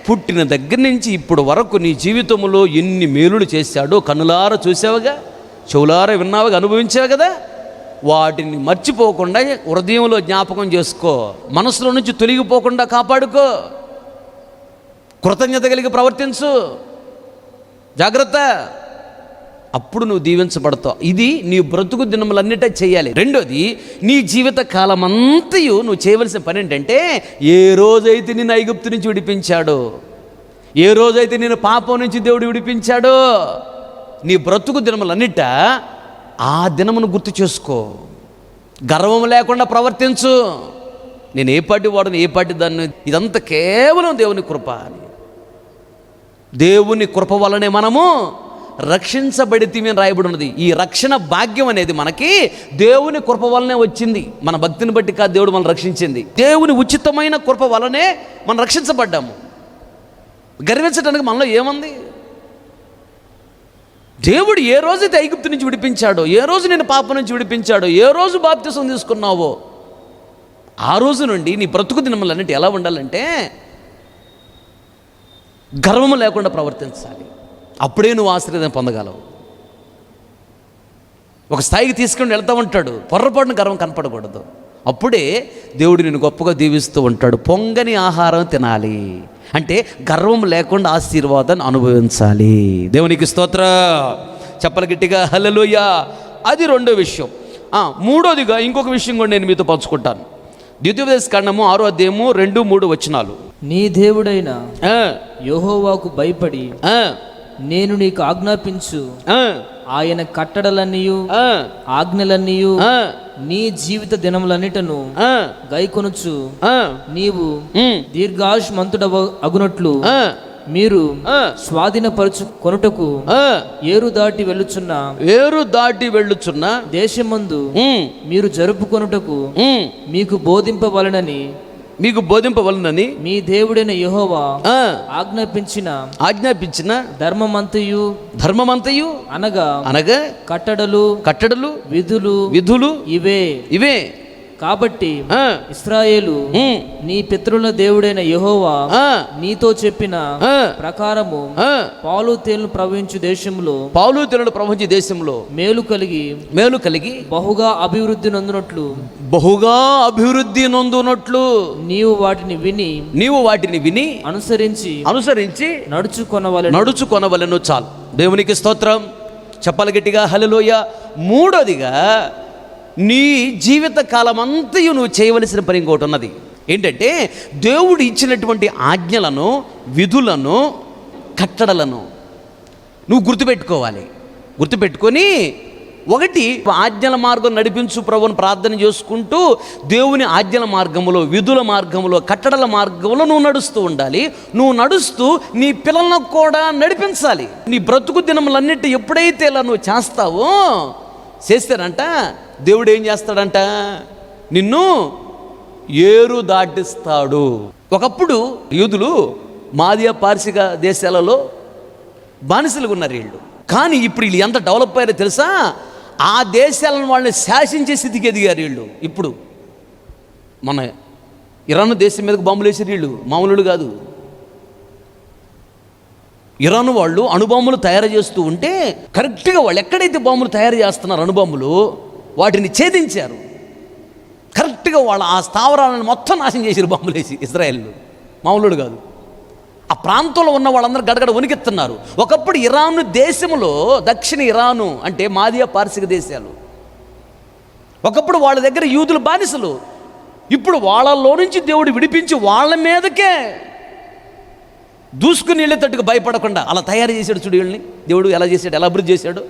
పుట్టిన దగ్గర నుంచి ఇప్పుడు వరకు నీ జీవితంలో ఎన్ని మేలులు చేశాడో కనులారా చూసావుగా, చెవులారా విన్నావుగా, అనుభవించావు కదా. వాటిని మర్చిపోకుండా హృదయంలో జ్ఞాపకం చేసుకో, మనసులో నుంచి తొలగిపోకుండా కాపాడుకో, కృతజ్ఞత కలిగి ప్రవర్తించు, జాగ్రత్త. అప్పుడు నువ్వు దీవించబడతావు. ఇది నీ బ్రతుకు దినములన్నిటా చేయాలి. రెండోది, నీ జీవిత కాలమంతయు నువ్వు చేయవలసిన పని ఏంటంటే ఏ రోజైతే నిన్ను ఐగుప్తు నుంచి విడిపించాడో, ఏ రోజైతే నేను పాపం నుంచి దేవుడు విడిపించాడో, నీ బ్రతుకు దినములన్నిట ఆ దినమును గుర్తు చేసుకో. గర్వం లేకుండా ప్రవర్తించు. నేను ఏ పార్టీ వాడను, ఏ పార్టీ దాన్ని, ఇదంతా కేవలం దేవుని కృప అని. దేవుని కృప వల్లనే మనము రక్షించబడితే అని రాయబడి ఉన్నది. ఈ రక్షణ భాగ్యం అనేది మనకి దేవుని కృప వల్లనే వచ్చింది. మన భక్తిని బట్టి కాదు దేవుడు మనం రక్షించింది. దేవుని ఉచితమైన కృప వల్లనే మనం రక్షించబడ్డాము. గర్వించడానికి మనలో ఏముంది? దేవుడు ఏ రోజైతే ఐగుప్తు నుంచి విడిపించాడో, ఏ రోజు నేను పాపం నుంచి విడిపించాడో, ఏ రోజు బాప్తిసం తీసుకున్నావో ఆ రోజు నుండి నీ బ్రతుకు దినములన్నిటి ఎలా ఉండాలంటే గర్వము లేకుండా ప్రవర్తించాలి. అప్పుడే నువ్వు ఆశీర్వాదం పొందగలవు. ఒక స్థాయికి తీసుకుని వెళ్తూ ఉంటాడు, పొర్రపాటున గర్వం కనపడకూడదు. అప్పుడే దేవుడు నిన్ను గొప్పగా దీవిస్తూ ఉంటాడు. పొంగని ఆహారం తినాలి అంటే గర్వం లేకుండా ఆశీర్వాదాన్ని అనుభవించాలి. దేవునికి స్తోత్రం. చెప్పలు గట్టిగా హల్లెలూయా. అది రెండో విషయం. మూడోదిగా ఇంకొక విషయం కూడా నేను మీతో పంచుకుంటాను. ద్వితీయోపదేశ కాండము 6వ అధ్యాయము 2-3 వచనాలు. నీ దేవుడైన యెహోవాకు భయపడి నేను నీకు ఆజ్ఞాపించు ఆయన కట్టడలన్నీయు ఆజ్ఞలన్నీయు నీ జీవిత దినములన్నిటను గైకొనుచు నీవు దీర్ఘాయుష్మంతుడ అగునట్లు మీరు స్వాధీనపరచు కొనుటకు ఏరు దాటి వెళ్ళుచున్న దేశమందు మీరు జరుపుకొనుటకు మీకు బోధింపవలనని మీ దేవుడైన యెహోవా ఆజ్ఞాపించిన ధర్మమంతయు అనగా కట్టడలు విధులు ఇవే కాబట్టి ఇశ్రాయేలు నీ పితరుల దేవుడైన యెహోవా నీతో చెప్పిన ప్రకారము పాలు తేనెలు ప్రవహించు దేశంలో మేలు కలిగి బహుగా అభివృద్ధి నొందునట్లు నీవు వాటిని విని అనుసరించి నడుచుకొనవలెను. చాలు. దేవునికి స్తోత్రం. చెప్పాలి గట్టిగా హల్లెలూయా. మూడోదిగా నీ జీవిత కాలం అంతయు నువ్వు చేయవలసిన పని ఇంకోటి ఉన్నది. ఏంటంటే దేవుడు ఇచ్చినటువంటి ఆజ్ఞలను, విధులను, కట్టడలను నువ్వు గుర్తుపెట్టుకొని ఒకటి ఆజ్ఞల మార్గం నడిపించు ప్రభువుని ప్రార్థన చేసుకుంటూ దేవుని ఆజ్ఞల మార్గంలో, విధుల మార్గంలో, కట్టడల మార్గంలో నువ్వు నడుస్తూ ఉండాలి. నువ్వు నడుస్తూ నీ పిల్లలను కూడా నడిపించాలి. నీ బ్రతుకు దినములన్నిటి ఎప్పుడైతే ఇలా నువ్వు చేస్తానంట దేవుడు ఏం చేస్తాడంట? నిన్ను ఏరు దాటిస్తాడు. ఒకప్పుడు యూదులు మాదియా పార్సిక దేశాలలో బానిసలుగా ఉన్నారు వీళ్ళు. కానీ ఇప్పుడు వీళ్ళు ఎంత డెవలప్ అయ్యారో తెలుసా? ఆ దేశాలను వాళ్ళని శాసించే స్థితికి ఎదిగారు వీళ్ళు. ఇప్పుడు మన ఇరాన్ దేశం మీదకి బాంబులు వేసారు వీళ్ళు, మామూలు కాదు. ఇరాన్ వాళ్ళు అణుబాంబులు తయారు చేస్తూ ఉంటే కరెక్ట్గా వాళ్ళు ఎక్కడైతే బాంబులు తయారు చేస్తున్నారు, అణుబాంబులు, వాటిని ఛేదించారు. కరెక్ట్గా వాళ్ళు ఆ స్థావరాలను మొత్తం నాశనం చేశారు బాంబులు వేసి. ఇజ్రాయెల్ మామూలు కాదు. ఆ ప్రాంతంలో ఉన్న వాళ్ళందరూ గడగడ వణికిస్తున్నారు. ఒకప్పుడు ఇరాన్ దేశంలో, దక్షిణ ఇరాను అంటే మాదియా పార్సిక దేశాలు, ఒకప్పుడు వాళ్ళ దగ్గర యూదులు బానిసలు. ఇప్పుడు వాళ్ళలో నుంచి దేవుడు విడిపించి వాళ్ళ మీదకే దూసుకుని వెళ్ళేటట్టుగా భయపడకుండా అలా తయారు చేశాడు. చూడు వీళ్ళని దేవుడు ఎలా చేశాడు, ఎలా అభివృద్ధి చేశాడు.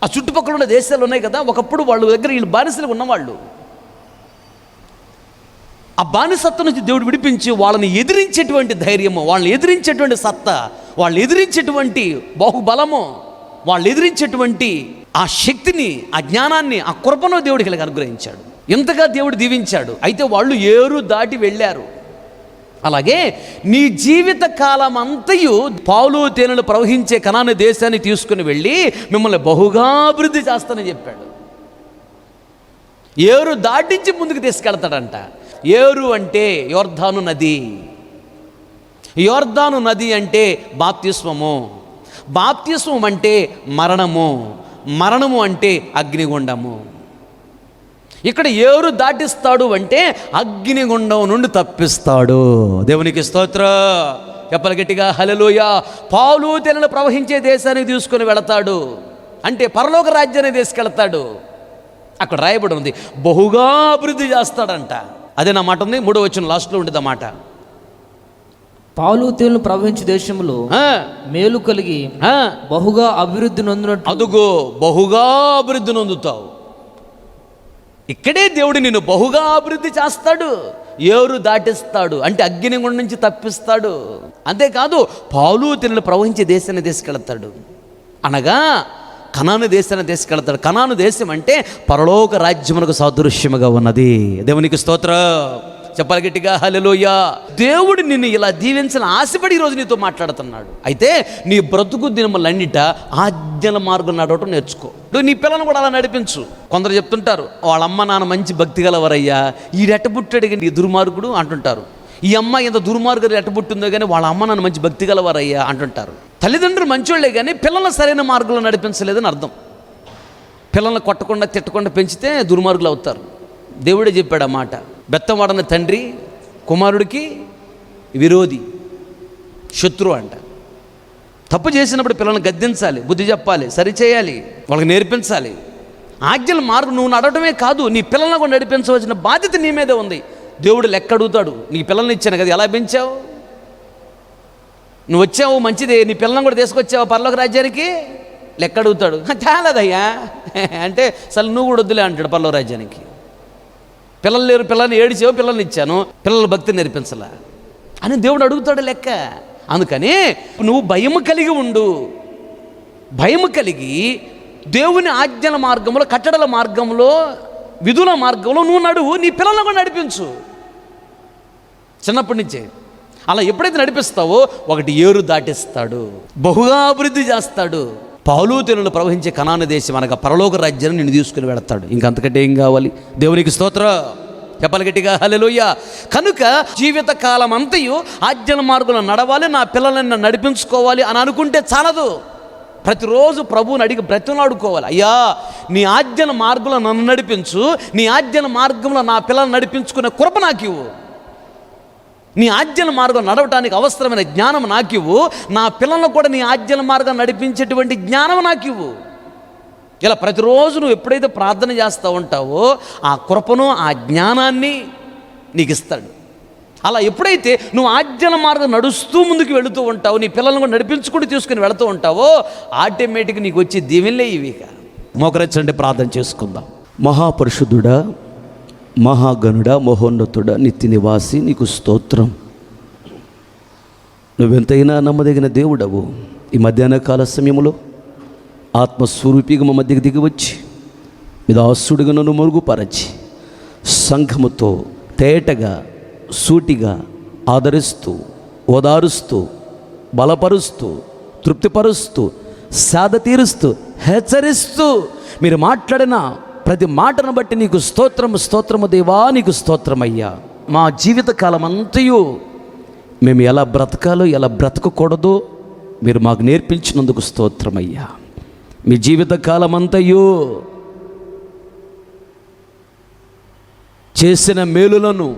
ఆ చుట్టుపక్కల ఉన్న దేశాలు ఉన్నాయి కదా, ఒకప్పుడు వాళ్ళ దగ్గర వీళ్ళు బానిసలు ఉన్నవాళ్ళు. ఆ బానిసత్వం నుంచి దేవుడు విడిపించి వాళ్ళని ఎదిరించేటువంటి ధైర్యము, వాళ్ళని ఎదిరించేటువంటి సత్తా, వాళ్ళని ఎదిరించేటువంటి బాహుబలము, వాళ్ళని ఎదిరించేటువంటి ఆ శక్తిని, ఆ జ్ఞానాన్ని, ఆ కృపను దేవుడికి ఇలా అనుగ్రహించాడు. ఎంతగా దేవుడు దీవించాడు. అయితే వాళ్ళు ఏరు దాటి వెళ్ళారు. అలాగే నీ జీవిత కాలం అంతయు పాలు తేనెలు ప్రవహించే కనాను దేశాన్ని తీసుకుని వెళ్ళి మిమ్మల్ని బహుగా అభివృద్ధి చేస్తానని చెప్పాడు. ఏరు దాటించి ముందుకు తీసుకెళ్తాడంట. ఏరు అంటే యోర్దాను నది. యోర్దాను నది అంటే బాప్తిస్మము. బాప్తిస్మం అంటే మరణము. మరణము అంటే అగ్నిగుండము. ఇక్కడ ఏరు దాటిస్తాడు అంటే అగ్నిగుండం నుండి తప్పిస్తాడు. దేవునికి స్తోత్రం. చెప్పలు గట్టిగా హల్లెలూయా. పాలు తేనెలు ప్రవహించే దేశానికి తీసుకుని వెళతాడు అంటే పరలోక రాజ్యాన్ని తీసుకెళ్తాడు. అక్కడ రాయబడి ఉంది బహుగా అభివృద్ధి చేస్తాడంట. అదే నా మాట ఉంది. 3వ వచనం లాస్ట్లో ఉండేది ఆ మాట. పాలు తేనెలు ప్రవహించే దేశంలో మేలు కలిగి బహుగా అభివృద్ధి నొందినట్టు. అదుగో బహుగా అభివృద్ధి నొందుతావు. ఇక్కడే దేవుడు నిన్ను బహుగా అభివృద్ధి చేస్తాడు, ఏరు దాటిస్తాడు, అంటే అగ్నిగుండం నుంచి తప్పిస్తాడు. అంతేకాదు పాలు తేనెలు ప్రవహించే దేశాన్ని తీసుకెళ్తాడు, అనగా కనాను దేశాన్ని తీసుకెళ్తాడు. కనాను దేశం అంటే పరలోక రాజ్యమునకు సాదృశ్యముగా ఉన్నది. దేవునికి స్తోత్రం చెప్పాలి గట్టిగా, హల్లెలూయా. దేవుడు నిన్ను ఇలా దీవించాలని ఆశపడి ఈరోజు నీతో మాట్లాడుతున్నాడు. అయితే నీ బ్రతుకు దినములన్నిట ఆజ్ఞల మార్గం నడవటం నేర్చుకో. నీ పిల్లలను కూడా అలా నడిపించు. కొందరు చెప్తుంటారు, వాళ్ళ అమ్మ నాన్న మంచి భక్తి గలవరయ్యా, ఈ రెట్టబుట్టాడు కానీ ఈ దుర్మార్గుడు అంటుంటారు. ఈ అమ్మ ఎంత దుర్మార్గుడు రెట్టబుట్టిందో కానీ వాళ్ళ అమ్మ నాన్న మంచి భక్తి గలవరయ్యా అంటుంటారు. తల్లిదండ్రులు మంచోళ్లే కానీ పిల్లలను సరైన మార్గంలో నడిపించలేదని అర్థం. పిల్లల్ని కొట్టకుండా తిట్టకుండా పెంచితే దుర్మార్గులు అవుతారు. దేవుడే చెప్పాడు ఆ మాట. బెత్తం వాడని తండ్రి కుమారుడికి విరోధి, శత్రువు అంట. తప్పు చేసినప్పుడు పిల్లల్ని గద్దించాలి, బుద్ధి చెప్పాలి, సరిచేయాలి, వాళ్ళకి నేర్పించాలి. ఆజ్ఞల మార్గం నువ్వు నడవడమే కాదు, నీ పిల్లలను కూడా నడిపించవలసిన బాధ్యత నీ మీదే ఉంది. దేవుడు లెక్క అడుగుతాడు. నీ పిల్లల్ని ఇచ్చాను కదా, ఎలా పెంచావు? నువ్వు వచ్చావు మంచిదే, నీ పిల్లలను కూడా తీసుకొచ్చావు పరలోక రాజ్యానికి, లెక్క అడుగుతాడు. చాలదయ్యా అంటే అసలు నువ్వు కూడా వద్దులే అంటాడు పరలోక రాజ్యానికి. పిల్లలు లేరు, పిల్లల్ని ఏడిచావు, పిల్లల్ని ఇచ్చాను, పిల్లల భక్తి నేర్పించలా అని దేవుడు అడుగుతాడు లెక్క. అందుకని నువ్వు భయము కలిగి ఉండు. భయము కలిగి దేవుని ఆజ్ఞల మార్గంలో, కట్టడల మార్గంలో, విధుల మార్గంలో నువ్వు నడువు. నీ పిల్లలను కూడా నడిపించు చిన్నప్పటి నుంచే. అలా ఎప్పుడైతే నడిపిస్తావో ఒకటి ఏరు దాటిస్తాడు, బహుగా అభివృద్ధి చేస్తాడు. పాలు తేనెలు ప్రవహించే కనాను దేశం అనగా పరలోక రాజ్యాన్ని నిన్ను తీసుకుని వెళతాడు. ఇంకంతకంటే ఏం కావాలి? దేవునికి స్తోత్రం చెప్పాలి గట్టిగా, హల్లెలూయా. కనుక జీవిత కాలం అంతయు ఆజ్ఞల మార్గంలో నడవాలి, నా పిల్లలను నడిపించుకోవాలి అని అనుకుంటే చాలదు. ప్రతిరోజు ప్రభువుని అడిగి బ్రతిమలాడుకోవాలి. అయ్యా నీ ఆజ్ఞల మార్గంలో నన్ను నడిపించు, నీ ఆజ్ఞల మార్గంలో నా పిల్లలను నడిపించుకునే కృప నాకు ఇవ్వు, నీ ఆజ్ఞల మార్గం నడవటానికి అవసరమైన జ్ఞానం నాకివ్వు, నా పిల్లలను కూడా నీ ఆజ్ఞల మార్గం నడిపించేటువంటి జ్ఞానం నాకివ్వు. ఇలా ప్రతిరోజు నువ్వు ఎప్పుడైతే ప్రార్థన చేస్తూ ఉంటావో ఆ కృపను, ఆ జ్ఞానాన్ని నీకు ఇస్తాడు. అలా ఎప్పుడైతే నువ్వు ఆజ్ఞల మార్గం నడుస్తూ ముందుకు వెళుతూ ఉంటావో, నీ పిల్లలను కూడా నడిపించుకుంటూ తీసుకుని వెళుతూ ఉంటావో ఆటోమేటిక్గా నీకు వచ్చే దీవెనలే ఇవి. మోకరించండి, ప్రార్థన చేసుకుందాం. మహాపరిశుద్ధుడా, మహాగణుడా, మహోన్నతుడా, నిత్య నివాసి, నీకు స్తోత్రం. నువ్వెంతైనా నమ్మదగిన దేవుడవు. ఈ మధ్యాహ్న కాల సమయంలో ఆత్మస్వరూపిగా మా మధ్యకి దిగి వచ్చి మీ దాసుడిగా నన్ను మరుగుపరచి సంఘముతో తేటగా సూటిగా ఆదరిస్తూ, ఓదారుస్తూ, బలపరుస్తూ, తృప్తిపరుస్తూ, సాధ తీరుస్తూ, హెచ్చరిస్తూ మీరు మాట్లాడిన ప్రతి మాటను బట్టి నీకు స్తోత్రము, స్తోత్రము దేవా, నీకు స్తోత్రమయ్యా. మా జీవిత కాలం అంతయు మేము ఎలా బ్రతకాలో, ఎలా బ్రతకకూడదో మీరు మాకు నేర్పించినందుకు స్తోత్రమయ్యా. మీ జీవిత కాలం అంతయు చేసిన మేలులను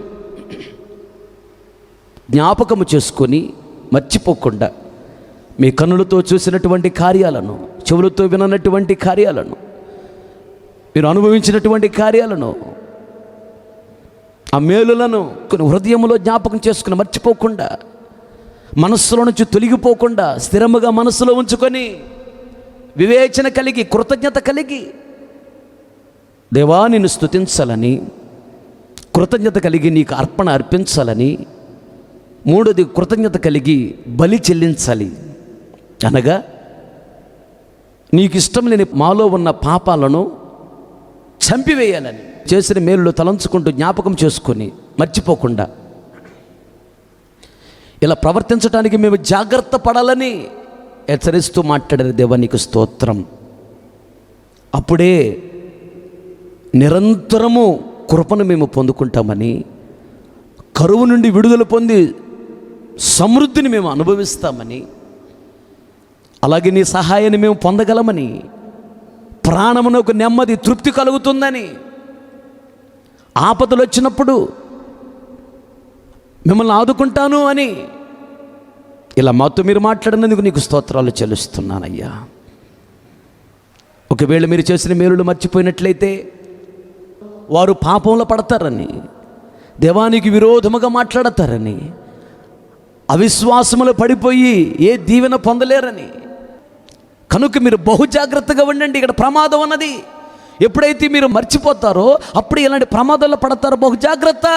జ్ఞాపకము చేసుకొని మర్చిపోకుండా, మీ కన్నులతో చూసినటువంటి కార్యాలను, చెవులతో విననటువంటి కార్యాలను, మీరు అనుభవించినటువంటి కార్యాలను, ఆ మేలులను కొన్ని హృదయంలో జ్ఞాపకం చేసుకుని మర్చిపోకుండా, మనస్సులో నుంచి తొలగిపోకుండా స్థిరముగా మనసులో ఉంచుకొని వివేచన కలిగి, కృతజ్ఞత కలిగి దేవా నిన్ను స్తుతించాలని, కృతజ్ఞత కలిగి నీకు అర్పణ అర్పించాలని, మూడోది కృతజ్ఞత కలిగి బలి చెల్లించాలి. అనగా నీకు ఇష్టం లేని మాలో ఉన్న పాపాలను చంపివేయాలని, చేసిన మేలులో తలంచుకుంటూ జ్ఞాపకం చేసుకొని మర్చిపోకుండా ఇలా ప్రవర్తించడానికి మేము జాగ్రత్త పడాలని హెచ్చరిస్తూ మాట్లాడారు. దేవా నీకు స్తోత్రం. అప్పుడే నిరంతరము కృపను మేము పొందుకుంటామని, కరువు నుండి విడుదల పొంది సమృద్ధిని మేము అనుభవిస్తామని, అలాగే నీ సహాయాన్ని మేము పొందగలమని, ప్రాణమునకు నెమ్మది, తృప్తి కలుగుతుందని, ఆపదలు వచ్చినప్పుడు మిమ్మల్ని ఆదుకుంటాను అని ఇలా మాతో మీరు మాట్లాడినందుకు నీకు స్తోత్రాలు చెల్లిస్తున్నానయ్యా. ఒకవేళ మీరు చేసిన మేలులు మర్చిపోయినట్లయితే వారు పాపంలో పడతారని, దేవానికి విరోధముగా మాట్లాడతారని, అవిశ్వాసములో పడిపోయి ఏ దీవెన పొందలేరని, కనుక మీరు బహు జాగ్రత్తగా ఉండండి. ఇక్కడ ప్రమాదం అన్నది ఎప్పుడైతే మీరు మర్చిపోతారో అప్పుడు ఇలాంటి ప్రమాదాల్లో పడతారో, బహు జాగ్రత్త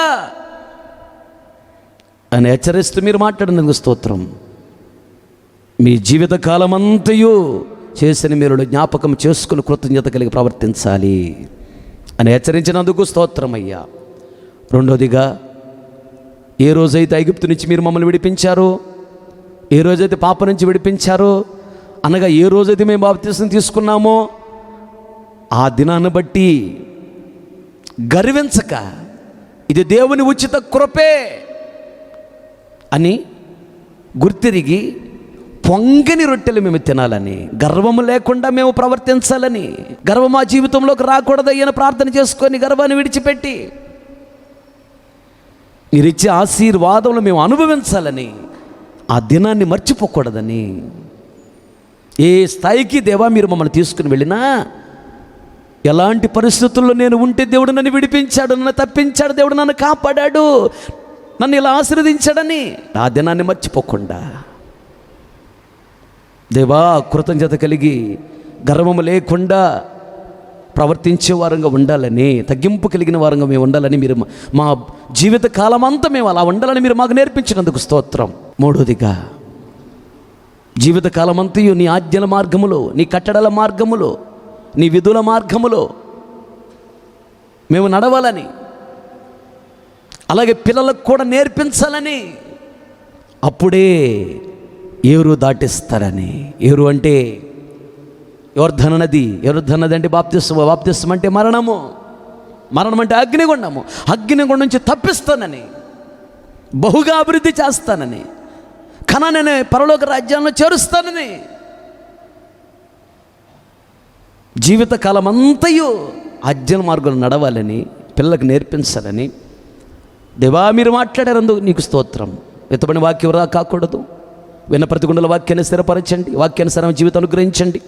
అని హెచ్చరిస్తూ మీరు మాట్లాడినందుకు స్తోత్రం. మీ జీవిత కాలమంతయు చేసిన మీరు జ్ఞాపకం చేసుకుని కృతజ్ఞత కలిగి ప్రవర్తించాలి అని హెచ్చరించినందుకు స్తోత్రం అయ్యా. రెండోదిగా, ఏ రోజైతే ఐగుప్తు నుంచి మీరు మమ్మల్ని విడిపించారో, ఏ రోజైతే పాప నుంచి విడిపించారో, అనగా ఏ రోజైతే మేము బాప్తిసం తీసుకున్నామో ఆ దినాన్ని బట్టి గర్వించక ఇది దేవుని ఉచిత కృపే అని గుర్తిరిగి పొంగని రొట్టెలు మేము తినాలని, గర్వము లేకుండా మేము ప్రవర్తించాలని, గర్వం మా జీవితంలోకి రాకూడదయ్యని ప్రార్థన చేసుకొని గర్వాన్ని విడిచిపెట్టి మీరిచ్చే ఆశీర్వాదంలో మేము అనుభవించాలని, ఆ దినాన్ని మర్చిపోకూడదని, ఏ స్థాయికి దేవా మీరు మమ్మల్ని తీసుకుని వెళ్ళినా, ఎలాంటి పరిస్థితుల్లో నేను ఉంటే దేవుడు నన్ను విడిపించాడు, నన్ను తప్పించాడు, దేవుడు నన్ను కాపాడాడు, నన్ను ఇలా ఆశీర్వదించాడని ఆ దినాన్ని మర్చిపోకుండా దేవా కృతజ్ఞత కలిగి గర్వము లేకుండా ప్రవర్తించే వారంగా ఉండాలని, తగ్గింపు కలిగిన వారంగా మేము ఉండాలని, మీరు మా జీవిత కాలం అంతా మేము అలా ఉండాలని మీరు మాకు నేర్పించినందుకు స్తోత్రం. మూడోదిగా, జీవిత కాలమంతయు నీ ఆజ్ఞల మార్గములో, నీ కట్టడల మార్గములో, నీ విధుల మార్గములో మేము నడవాలని, అలాగే పిల్లలకు కూడా నేర్పించాలని, అప్పుడే ఏరు దాటిస్తారని. ఏరు అంటే యోర్ధన నది. యోర్ధన నది అంటే బాప్తిస్మ. బాప్తిస్మ అంటే మరణము. మరణం అంటే అగ్నిగుండము. అగ్నిగుండం నుంచి తప్పిస్తానని, బహుగా అభివృద్ధి చేస్తానని, కనాననే పరలోక రాజ్యాలను చేరుస్తానని, జీవితకాలం అంతయు ఆజ్ఞల మార్గంలో నడవాలని, పిల్లలకు నేర్పించాలని దేవా మీరు మాట్లాడారందుకు నీకు స్తోత్రం. ఎత్తబడిన వాక్యం వృధా కాకూడదు. విన్న ప్రతి గుండెల వాక్యాన్ని స్థిరపరచండి, వాక్యానుసారం జీవితం అనుగ్రహించండి,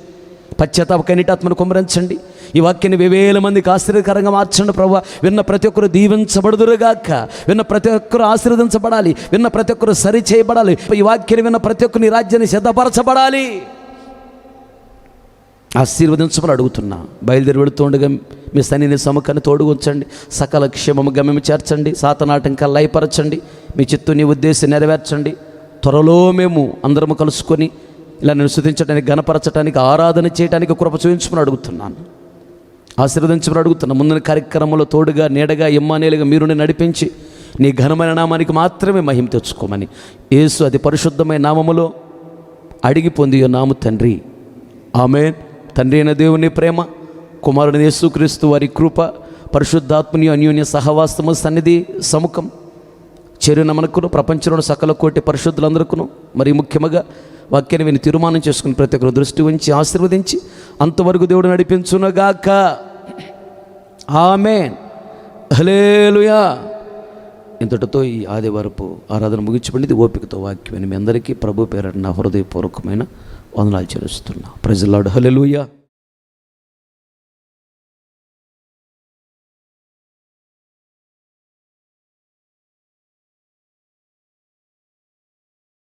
పశ్చాత్తాప కన్నీటాత్మను కుమ్మరించండి. ఈ వాక్యాన్ని వేవేల మందికి ఆశ్చర్యకరంగా మార్చండి ప్రభువా. విన్న ప్రతి ఒక్కరు దీవించబడుదురుగాక, విన్న ప్రతి ఒక్కరు ఆశీర్వదించబడాలి, విన్న ప్రతి ఒక్కరు సరి చేయబడాలి. ఈ వాక్యాన్ని విన్న ప్రతి ఒక్కరిని రాజ్యాన్ని సిద్ధపరచబడాలి. ఆశీర్వదించమని అడుగుతున్నా. బయలుదేరి వెళుతుండగా మీ సన్నిధిని సముఖాన్ని తోడుగుంచండి, సకల క్షేమముగా మేము చేర్చండి, సాతనాటంకాలు లయపరచండి, మీ చిత్తు నీ ఉద్దేశం నెరవేర్చండి. త్వరలో మేము అందరము కలుసుకొని ఇలా నేను స్తుతించడానికి, గణపరచడానికి, ఆరాధన చేయడానికి కృప చూపించమని అడుగుతున్నాను. ఆశీర్వదించమని అడుగుతున్నా. ముందున కార్యక్రమంలో తోడుగా, నీడగా, ఇమ్మానుయేలుగా మీరు నడిపించి నీ ఘనమైన నామానికి మాత్రమే మహిమ తెచ్చుకోమని యేసు అతి పరిశుద్ధమైన నామములో అడిగి పొంది నాము తండ్రి, ఆమేన్. తండ్రి అయిన దేవుని ప్రేమ, కుమారుని యేసుక్రీస్తు వారి కృప, పరిశుద్ధాత్మని అన్యోన్య సహవాసము, సన్నిధి, సముఖం చేరిన మనకును, ప్రపంచంలో సకల కోటి పరిశుద్ధులందరికీ, మరి ముఖ్యంగా వాక్యాన్ని విని తీర్మానం చేసుకుని ప్రతి ఒక్కరు దృష్టి ఉంచి ఆశీర్వదించి అంతవరకు దేవుడు నడిపించునుగాక. ఆమేన్. హల్లెలూయా. ఇంతటితో ఈ ఆదివారపు ఆరాధన ముగించబడింది. ఓపికతో వాక్యం మీ అందరికీ ప్రభు పేరట నా హృదయపూర్వకమైన వందనాలు చెల్లిస్తున్నా. Praise the lord. హల్లెలూయా.